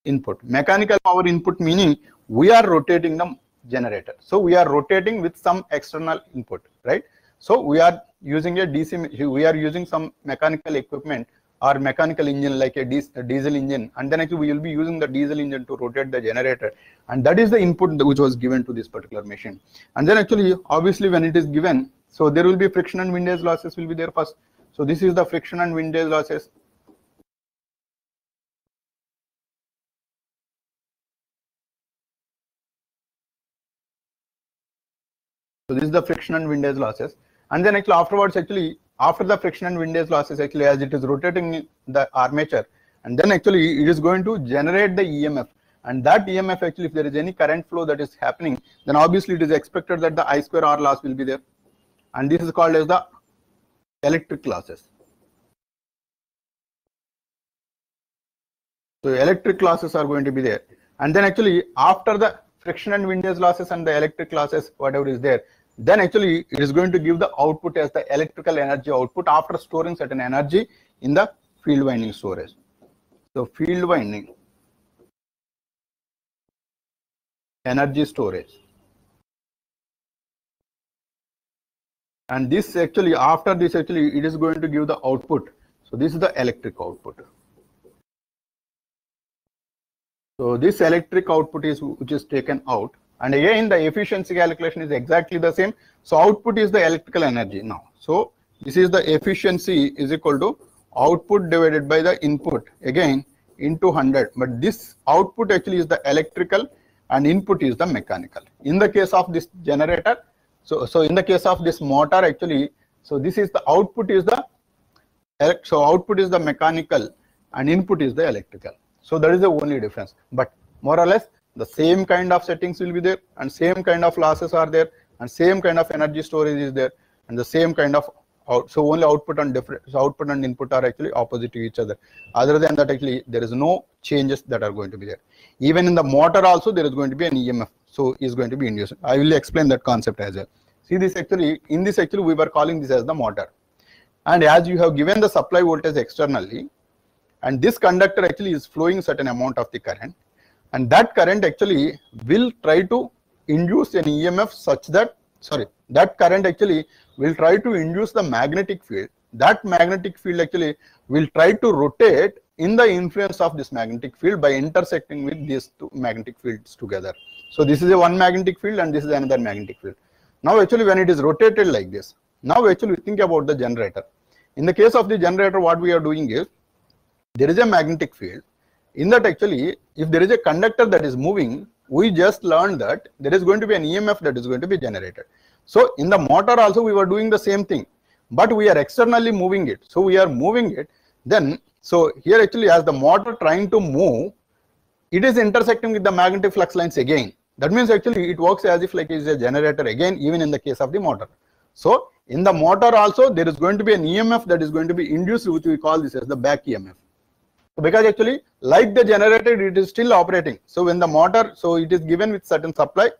input. Mechanical power input meaning we are rotating the generator. So we are rotating with some external input, right? So we are using a DC, we are using some mechanical equipment or mechanical engine like a diesel engine, and then actually we will be using the diesel engine to rotate the generator, and that is the input which was given to this particular machine. And then actually obviously when it is given, so there will be friction and windage losses will be there first. So this is the friction and windage losses. So this is the friction and windage losses, and then actually afterwards, actually after the friction and windage losses, actually as it is rotating in the armature, and then actually it is going to generate the EMF, and that EMF actually if there is any current flow that is happening, then obviously it is expected that the I square R loss will be there, and this is called as the electric losses. So electric losses are going to be there, and then actually after the friction and windage losses and the electric losses, whatever is there, then actually it is going to give the output as the electrical energy output after storing certain energy in the field winding storage. So field winding energy storage, and this actually after this actually it is going to give the output. So this is the electric output. So this electric output is which is taken out, and again the efficiency calculation is exactly the same. So output is the electrical energy now. So this is the efficiency is equal to output divided by the input again into 100. But this output actually is the electrical and input is the mechanical. In the case of this generator, so in the case of this motor actually, so this is the output is the output is the mechanical and input is the electrical. So that is the only difference, but more or less the same kind of settings will be there, and same kind of losses are there, and same kind of energy storage is there, and the same kind of so only output and output and input are actually opposite to each other. Other than that, actually there is no changes that are going to be there. Even in the motor also there is going to be an EMF, so is going to be induced. I will explain that concept as well. See this actually, in this actually we were calling this as the motor, and as you have given the supply voltage externally, and this conductor actually is flowing certain amount of the current, and that current actually will try to induce an EMF such that, that current actually will try to induce the magnetic field. That magnetic field actually will try to rotate in the influence of this magnetic field by intersecting with these two magnetic fields together. So this is a one magnetic field and this is another magnetic field. Now actually when it is rotated like this, now actually think about the generator. In the case of the generator, what we are doing is, there is a magnetic field. In that actually, if there is a conductor that is moving, we just learned that there is going to be an EMF that is going to be generated. So in the motor also we were doing the same thing, but we are externally moving it. So we are moving it. Then, so here actually as the motor trying to move, it is intersecting with the magnetic flux lines again. That means actually it works as if like it is a generator again, even in the case of the motor. So in the motor also there is going to be an EMF that is going to be induced, which we call this as the back EMF. Because actually like the generator it is still operating. So when the motor, so it is given with certain supply,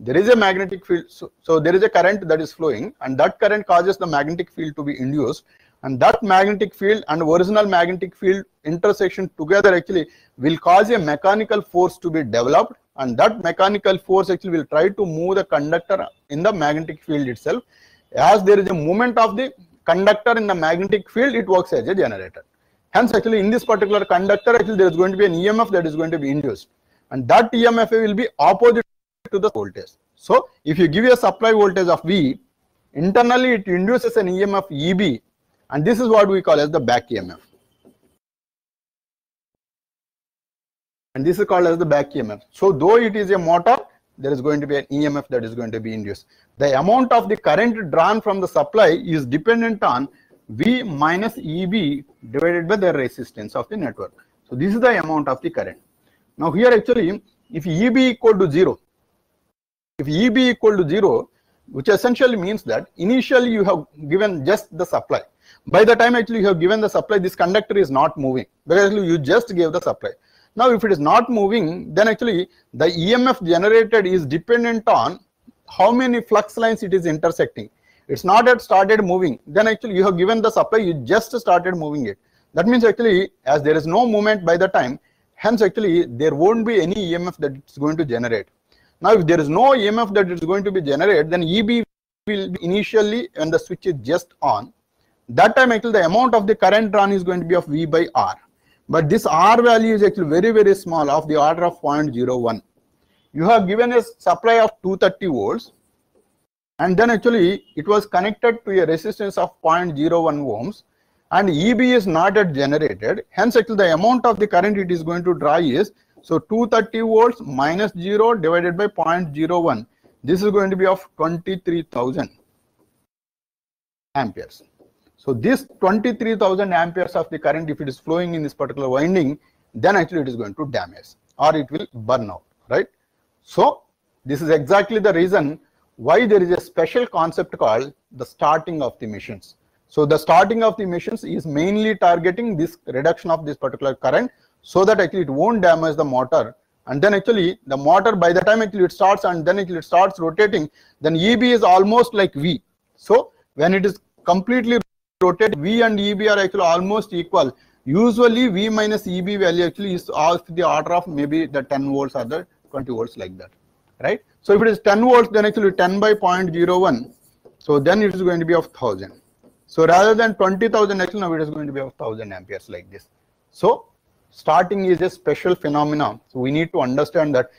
there is a magnetic field, so there is a current that is flowing, and that current causes the magnetic field to be induced, and that magnetic field and original magnetic field intersection together actually will cause a mechanical force to be developed, and that mechanical force actually will try to move the conductor in the magnetic field itself. As there is a movement of the conductor in the magnetic field, it works as a generator. Hence actually in this particular conductor actually there is going to be an EMF that is going to be induced, and that EMF will be opposite to the voltage. So if you give a supply voltage of V, internally it induces an EMF EB, and this is what we call as the back EMF. And this is called as the back EMF. So though it is a motor, there is going to be an EMF that is going to be induced. The amount of the current drawn from the supply is dependent on V minus EB divided by the resistance of the network. So this is the amount of the current. Now here actually if EB equal to 0, if EB equal to 0, which essentially means that initially you have given just the supply. By the time actually you have given the supply, this conductor is not moving because you just gave the supply. Now if it is not moving, then actually the EMF generated is dependent on how many flux lines it is intersecting. It's not yet started moving, then actually you have given the supply, you just started moving it. That means actually as there is no movement by the time, hence actually there won't be any EMF that it's going to generate. Now if there is no EMF that is going to be generated, then EB will be initially when the switch is just on. That time actually the amount of the current drawn is going to be of V by R. But this R value is actually very, very small, of the order of 0.01. You have given a supply of 230 volts. And then actually it was connected to a resistance of 0.01 ohms. And EB is not yet generated. Hence actually the amount of the current it is going to draw is, so 230 volts minus 0 divided by 0.01. This is going to be of 23,000 amperes. So this 23,000 amperes of the current, if it is flowing in this particular winding, then actually it is going to damage or it will burn out, right? So this is exactly the reason why there is a special concept called the starting of the machines. So the starting of the machines is mainly targeting this reduction of this particular current, so that actually it won't damage the motor. And then actually the motor, by the time actually it starts and then actually it starts rotating, then EB is almost like V. So when it is completely rotated, V and EB are actually almost equal. Usually V minus EB value actually is of the order of maybe the 10 volts or the 20 volts, like that, right? So if it is 10 volts, then actually 10 by 0.01, so then it is going to be of 1000. So rather than 20,000, actually now it is going to be of 1000 amperes, like this. So starting is a special phenomenon. So we need to understand that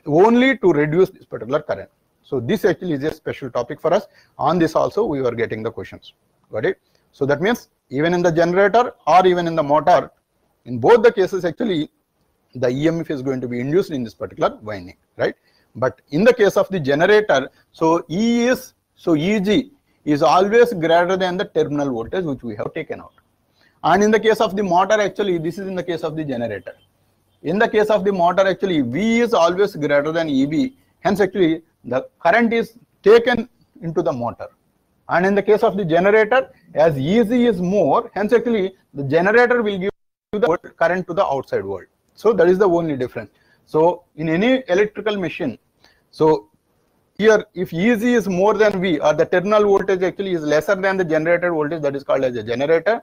only to reduce this particular current. So this actually is a special topic for us. On this also we were getting the questions. Got it? So that means even in the generator or even in the motor, in both the cases actually the EMF is going to be induced in this particular winding, right? But in the case of the generator, so EG is always greater than the terminal voltage which we have taken out. And in the case of the motor, actually this is in the case of the generator. In the case of the motor, actually V is always greater than EB. Hence actually the current is taken into the motor. And in the case of the generator, as EG is more, hence actually the generator will give the current to the outside world. So that is the only difference. So in any electrical machine, so here if EG is more than V, or the terminal voltage actually is lesser than the generator voltage, that is called as a generator.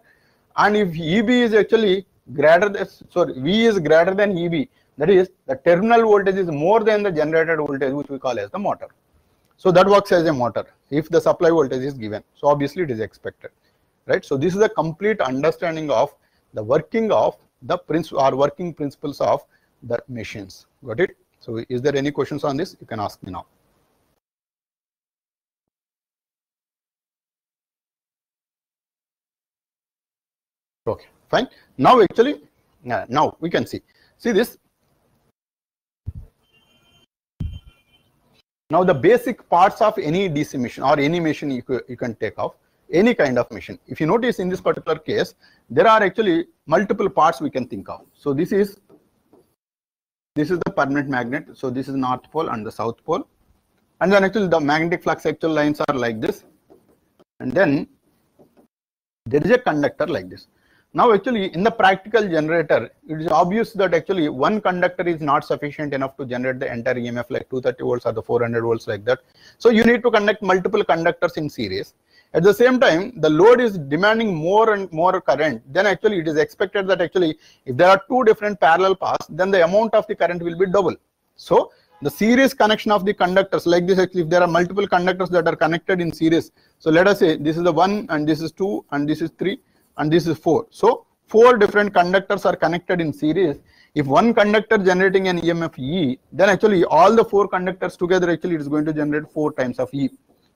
And if EB is actually greater than, sorry, V is greater than EB, that is the terminal voltage is more than the generator voltage, which we call as the motor. So that works as a motor if the supply voltage is given. So obviously it is expected, right? So this is a complete understanding of the working of the working principles of the machines. Got it? So is there any questions on this? You can ask me now. Okay, fine. Now actually, now we can see this. Now the basic parts of any DC machine or any machine you can take off, any kind of machine. If you notice in this particular case, there are actually multiple parts we can think of. So this is the permanent magnet. So this is North Pole and the South Pole. And then actually the magnetic flux actual lines are like this. And then there is a conductor like this. Now actually in the practical generator, it is obvious that actually one conductor is not sufficient enough to generate the entire EMF like 230 volts or the 400 volts like that. So you need to connect multiple conductors in series. At the same time, the load is demanding more and more current. Then actually it is expected that actually if there are two different parallel paths, then the amount of the current will be double. So the series connection of the conductors like this, actually if there are multiple conductors that are connected in series. So let us say this is the 1 and this is 2 and this is 3. And this is 4. So 4 different conductors are connected in series. If one conductor generating an EMF E, then actually all the 4 conductors together actually it is going to generate 4 times of E.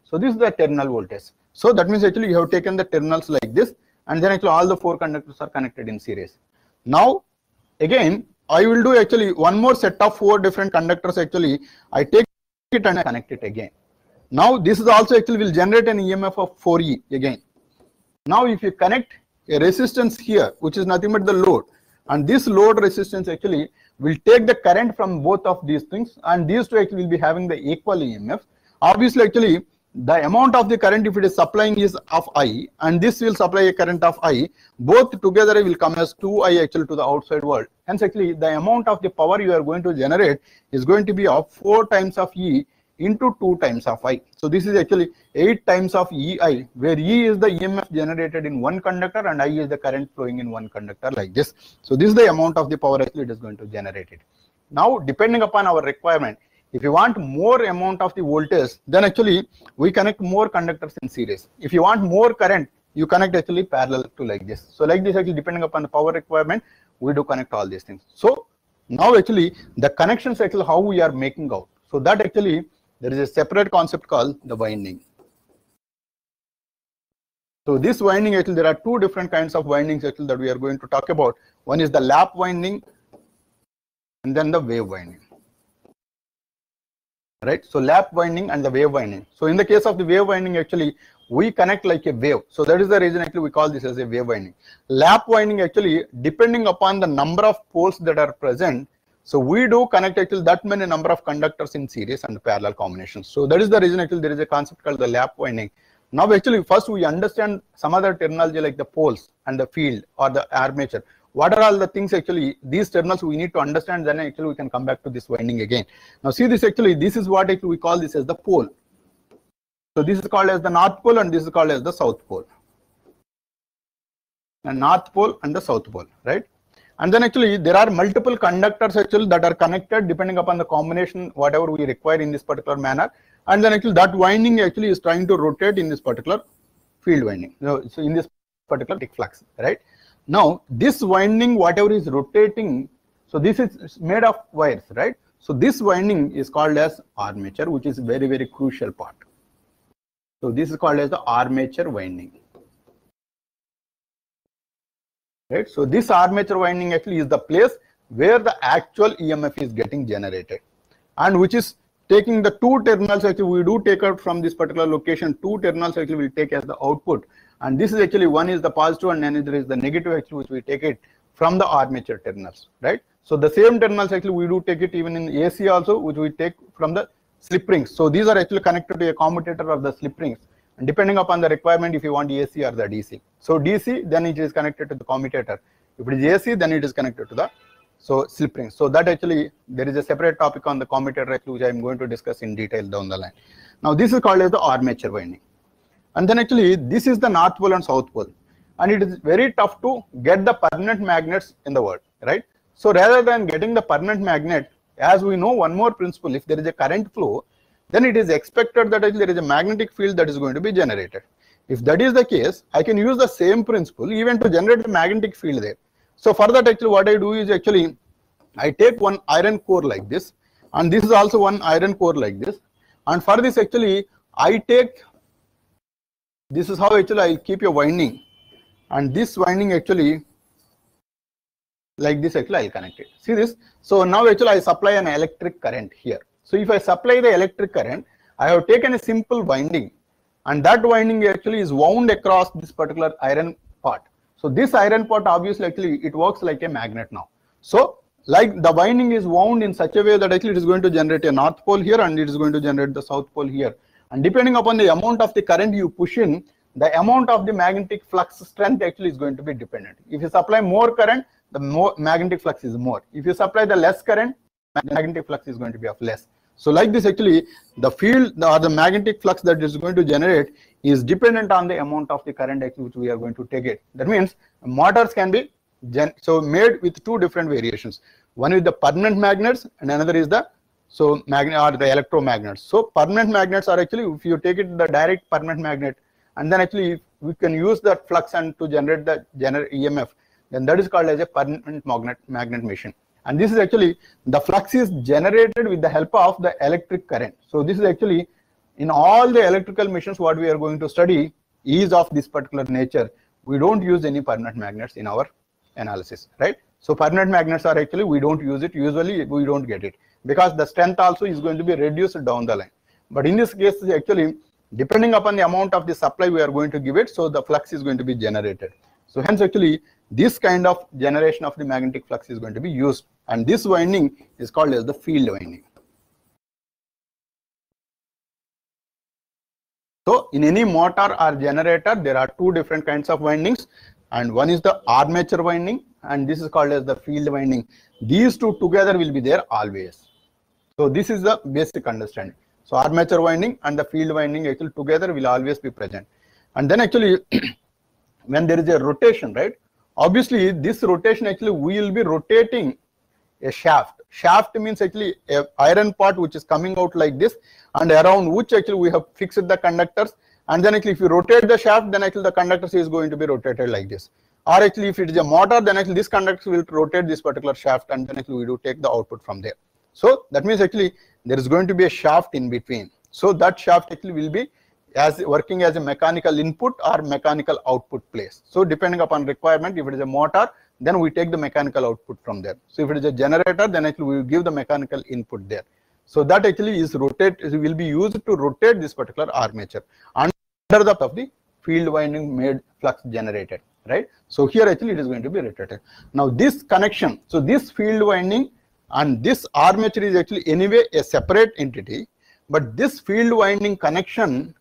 So this is the terminal voltage. So that means actually you have taken the terminals like this, and then actually all the 4 conductors are connected in series. Now again I will do actually one more set of 4 different conductors. Actually I take it and I connect it again. Now this is also actually will generate an EMF of 4E again. Now if you connect a resistance here, which is nothing but the load, and this load resistance actually will take the current from both of these things, and these two actually will be having the equal EMF. Obviously actually the amount of the current, if it is supplying, is of I, and this will supply a current of I, both together will come as 2I actually to the outside world. Hence actually the amount of the power you are going to generate is going to be of 4 times of E into 2 times of I. So this is actually 8 times of EI, where E is the EMF generated in one conductor and I is the current flowing in one conductor, like this. So this is the amount of the power actually it is going to generate it. Now depending upon our requirement, if you want more amount of the voltage, then actually we connect more conductors in series. If you want more current, you connect actually parallel to like this. So like this actually depending upon the power requirement, we do connect all these things. So now actually the connections actually how we are making out. So that actually there is a separate concept called the winding. So this winding actually there are 2 different kinds of windings actually that we are going to talk about. One is the lap winding and then the wave winding. Right, so lap winding and the wave winding. So in the case of the wave winding, actually we connect like a wave. So that is the reason actually we call this as a wave winding. Lap winding actually depending upon the number of poles that are present. So we do connect actually that many number of conductors in series and parallel combinations. So that is the reason actually there is a concept called the lap winding. Now actually first we understand some other terminology like the poles and the field or the armature. What are all the things actually, these terminals we need to understand, then actually we can come back to this winding again. Now see this actually, this is what actually we call this as the pole. So this is called as the north pole and this is called as the south pole. And north pole and the south pole, right? And then actually there are multiple conductors actually that are connected depending upon the combination, whatever we require in this particular manner. And then actually that winding actually is trying to rotate in this particular field winding. So in this particular flux, right? Now this winding, whatever is rotating, so this is made of wires, right? So this winding is called as armature, which is very, very crucial part. So this is called as the armature winding, right? So this armature winding actually is the place where the actual EMF is getting generated, and which is taking the 2 terminals actually we do take out from this particular location. 2 terminals actually we take as the output. And this is actually one is the positive and another is the negative actually, which we take it from the armature terminals, right? So the same terminals actually we do take it even in AC also, which we take from the slip rings. So these are actually connected to a commutator of the slip rings, and depending upon the requirement, if you want AC or the DC. So DC, then it is connected to the commutator. If it is AC, then it is connected to the slip rings. So that actually there is a separate topic on the commutator actually, which I am going to discuss in detail down the line. Now this is called as the armature winding. And then actually this is the north pole and south pole, and it is very tough to get the permanent magnets in the world, right? So rather than getting the permanent magnet, as we know one more principle, if there is a current flow, then it is expected that there is a magnetic field that is going to be generated. If that is the case, I can use the same principle even to generate a magnetic field there. So for that actually what I do is actually I take one iron core like this, and this is also one iron core like this, and for this actually I take, this is how actually I keep a winding, and this winding actually like this actually I'll connect it. See this? So now actually I supply an electric current here. So if I supply the electric current, I have taken a simple winding, and that winding actually is wound across this particular iron part. So this iron part obviously actually it works like a magnet now. So like the winding is wound in such a way that actually it is going to generate a north pole here and it is going to generate the south pole here. And depending upon the amount of the current you push in, the amount of the magnetic flux strength actually is going to be dependent. If you supply more current, the more magnetic flux is more. If you supply the less current, the magnetic flux is going to be of less. So like this actually the field or the magnetic flux that is going to generate is dependent on the amount of the current actually which we are going to take it. That means motors can be made with 2 different variations. One is the permanent magnets and another is the magnet or the electromagnets. So permanent magnets are actually, if you take it the direct permanent magnet, and then actually we can use that flux and to generate the EMF, then that is called as a permanent magnet machine. And this is actually the flux is generated with the help of the electric current. So this is actually in all the electrical machines what we are going to study is of this particular nature. We don't use any permanent magnets in our analysis, right? So permanent magnets are actually we don't use it, usually we don't get it, because the strength also is going to be reduced down the line. But in this case actually depending upon the amount of the supply we are going to give it, so the flux is going to be generated. So hence actually this kind of generation of the magnetic flux is going to be used, and this winding is called as the field winding. So in any motor or generator, there are two different kinds of windings, and one is the armature winding, and this is called as the field winding. These two together will be there always. So this is the basic understanding. So armature winding and the field winding actually together will always be present. And then actually when there is a rotation, right? Obviously this rotation actually we will be rotating a shaft. Shaft means actually a iron part which is coming out like this, and around which actually we have fixed the conductors, and then actually if you rotate the shaft, then actually the conductors is going to be rotated like this. Or actually if it is a motor, then actually this conductor will rotate this particular shaft, and then actually we do take the output from there. So that means actually there is going to be a shaft in between. So that shaft actually will be as working as a mechanical input or mechanical output place. So depending upon requirement, if it is a motor, then we take the mechanical output from there. So if it is a generator, then actually we will give the mechanical input there. So that actually is will be used to rotate this particular armature under the of the field winding made flux generated, right? So here actually it is going to be rotated. Now this connection, so this field winding and this armature is actually anyway a separate entity, but this field winding connection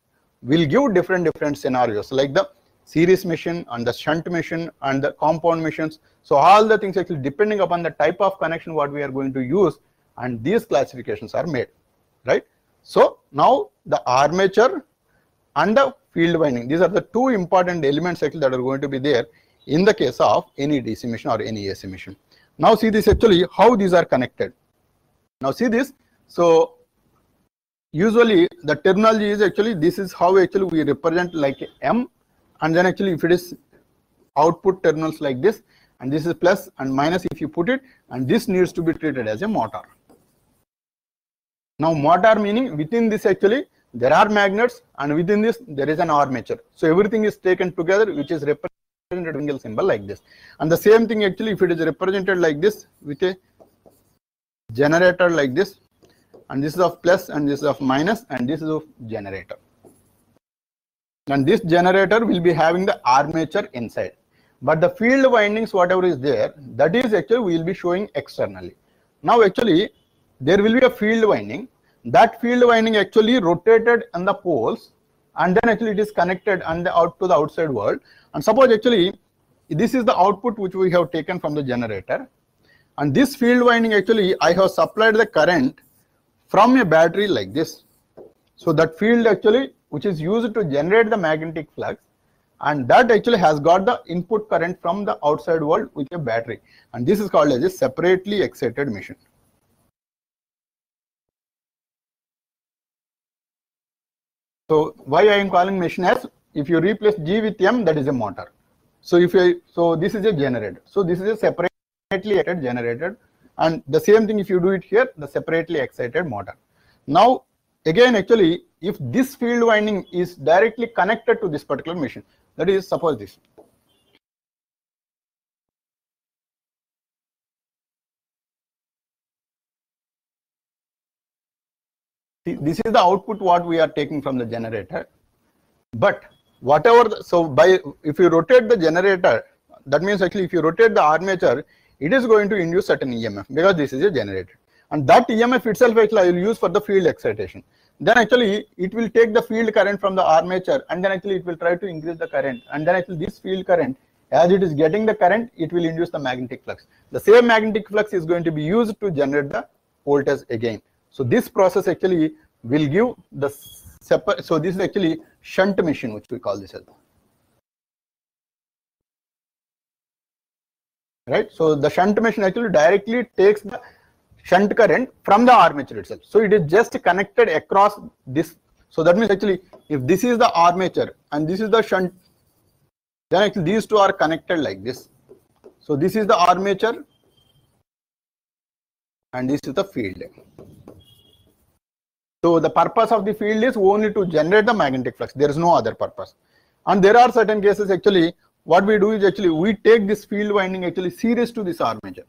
will give different scenarios, like the series machine and the shunt machine and the compound machines. So all the things actually depending upon the type of connection what we are going to use, and these classifications are made, right? So now the armature and the field winding, these are the two important elements actually that are going to be there in the case of any DC machine or any AC machine. Now see this actually how these are connected. Now see this. So usually the terminology is actually this is how actually we represent like M, and then actually if it is output terminals like this, and this is plus and minus if you put it, and this needs to be treated as a motor. Now motor meaning within this actually there are magnets, and within this there is an armature. So everything is taken together, which is represented single symbol like this. And the same thing actually if it is represented like this with a generator like this, and this is of plus and this is of minus, and this is of generator. And this generator will be having the armature inside, but the field windings whatever is there, that is actually we will be showing externally. Now actually there will be a field winding. That field winding actually rotated on the poles, and then actually it is connected and out to the outside world. And suppose actually this is the output which we have taken from the generator, and this field winding actually I have supplied the current from a battery like this. So that field actually which is used to generate the magnetic flux, and that actually has got the input current from the outside world with a battery, and this is called as a separately excited machine. So why I am calling machine as, if you replace G with M, that is a motor. So if you, so this is a generator. So this is a separately excited generator, and the same thing if you do it here, the separately excited motor. Now again actually if this field winding is directly connected to this particular machine, that is suppose this. See, this is the output what we are taking from the generator, but whatever so by if you rotate the generator, that means actually if you rotate the armature, it is going to induce certain EMF because this is a generator, and that EMF itself actually I will use for the field excitation. Then actually it will take the field current from the armature, and then actually it will try to increase the current, and then actually this field current, as it is getting the current, it will induce the magnetic flux. The same magnetic flux is going to be used to generate the voltage again. So this process actually will give the separate. So this is actually shunt machine, which we call this as, right? So the shunt machine actually directly takes the shunt current from the armature itself. So it is just connected across this. So that means actually if this is the armature and this is the shunt, then actually these two are connected like this. So this is the armature and this is the field. So the purpose of the field is only to generate the magnetic flux. There is no other purpose. And there are certain cases actually what we do is actually we take this field winding actually series to this armature.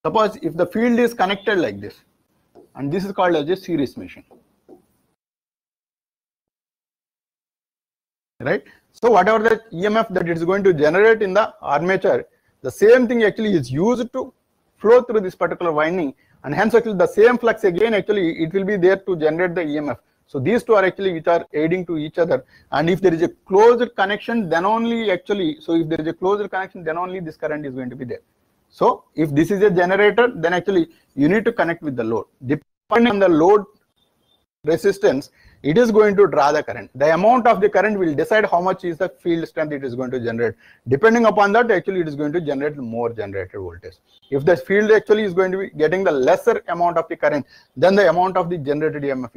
Suppose if the field is connected like this, and this is called as a series machine, right? So whatever the EMF that it is going to generate in the armature, the same thing actually is used to flow through this particular winding, and hence actually the same flux again actually it will be there to generate the EMF. So these two are actually which are aiding to each other. And if there is a closed connection, then only actually, so if there is a closed connection, then only this current is going to be there. So if this is a generator, then actually you need to connect with the load. Depending on the load resistance, it is going to draw the current. The amount of the current will decide how much is the field strength it is going to generate. Depending upon that, actually it is going to generate more generated voltage. If the field actually is going to be getting the lesser amount of the current, then the amount of the generated EMF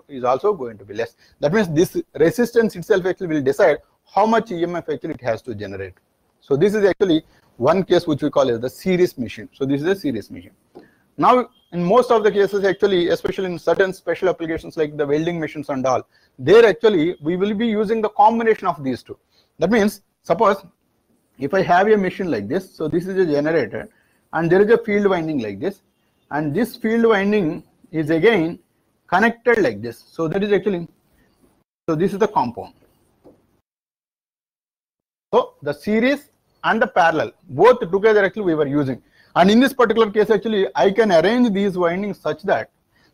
is also going to be less. That means this resistance itself actually will decide how much EMF actually it has to generate. So this is actually one case which we call as the series machine. So this is a series machine. Now, in most of the cases, actually, especially in certain special applications like the welding machines and all, there actually we will be using the combination of these two. That means, suppose if I have a machine like this, so this is a generator, and there is a field winding like this, and this field winding is again connected like this. So that is actually, so this is the compound. So the series and the parallel, both together actually we were using. And in this particular case, actually, I can arrange these windings such that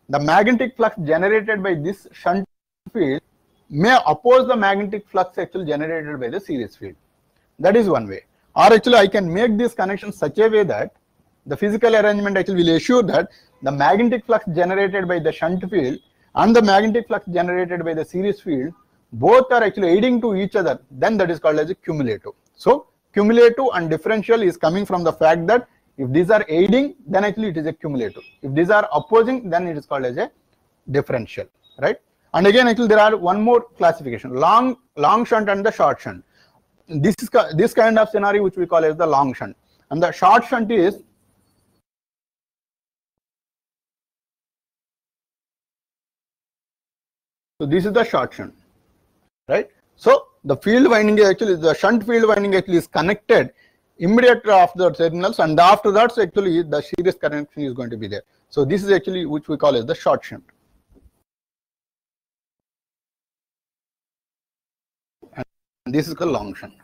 the magnetic flux generated by this shunt field may oppose the magnetic flux actually generated by the series field. That is one way. Or actually, I can make this connection such a way that the physical arrangement actually will assure that the magnetic flux generated by the shunt field and the magnetic flux generated by the series field, both are actually aiding to each other. Then that is called as a cumulative. So cumulative and differential is coming from the fact that if these are aiding, then actually it is a cumulative. If these are opposing, then it is called as a differential, right? And again, actually there are one more classification: long shunt and the short shunt. This kind of scenario which we call as the long shunt, and the short shunt is so this is the short shunt, right? So the field winding actually, the shunt field winding actually is connected immediately after the terminals, and after that, so actually the series connection is going to be there. So this is actually which we call as the short shunt. And this is the long shunt.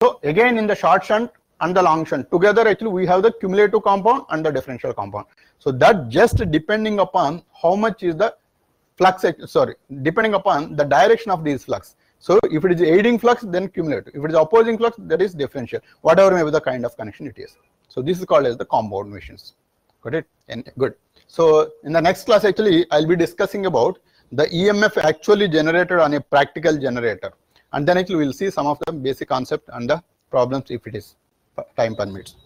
So again, in the short shunt and the long shunt together, actually we have the cumulative compound and the differential compound. So that just depending upon how much is the flux, depending upon the direction of these flux. So if it is aiding flux, then cumulative. If it is opposing flux, that is differential, whatever may be the kind of connection it is. So this is called as the compound machines. Got it? And good. So in the next class, actually, I'll be discussing about the EMF actually generated on a practical generator. And then actually we'll see some of the basic concept and the problems if it is time permits.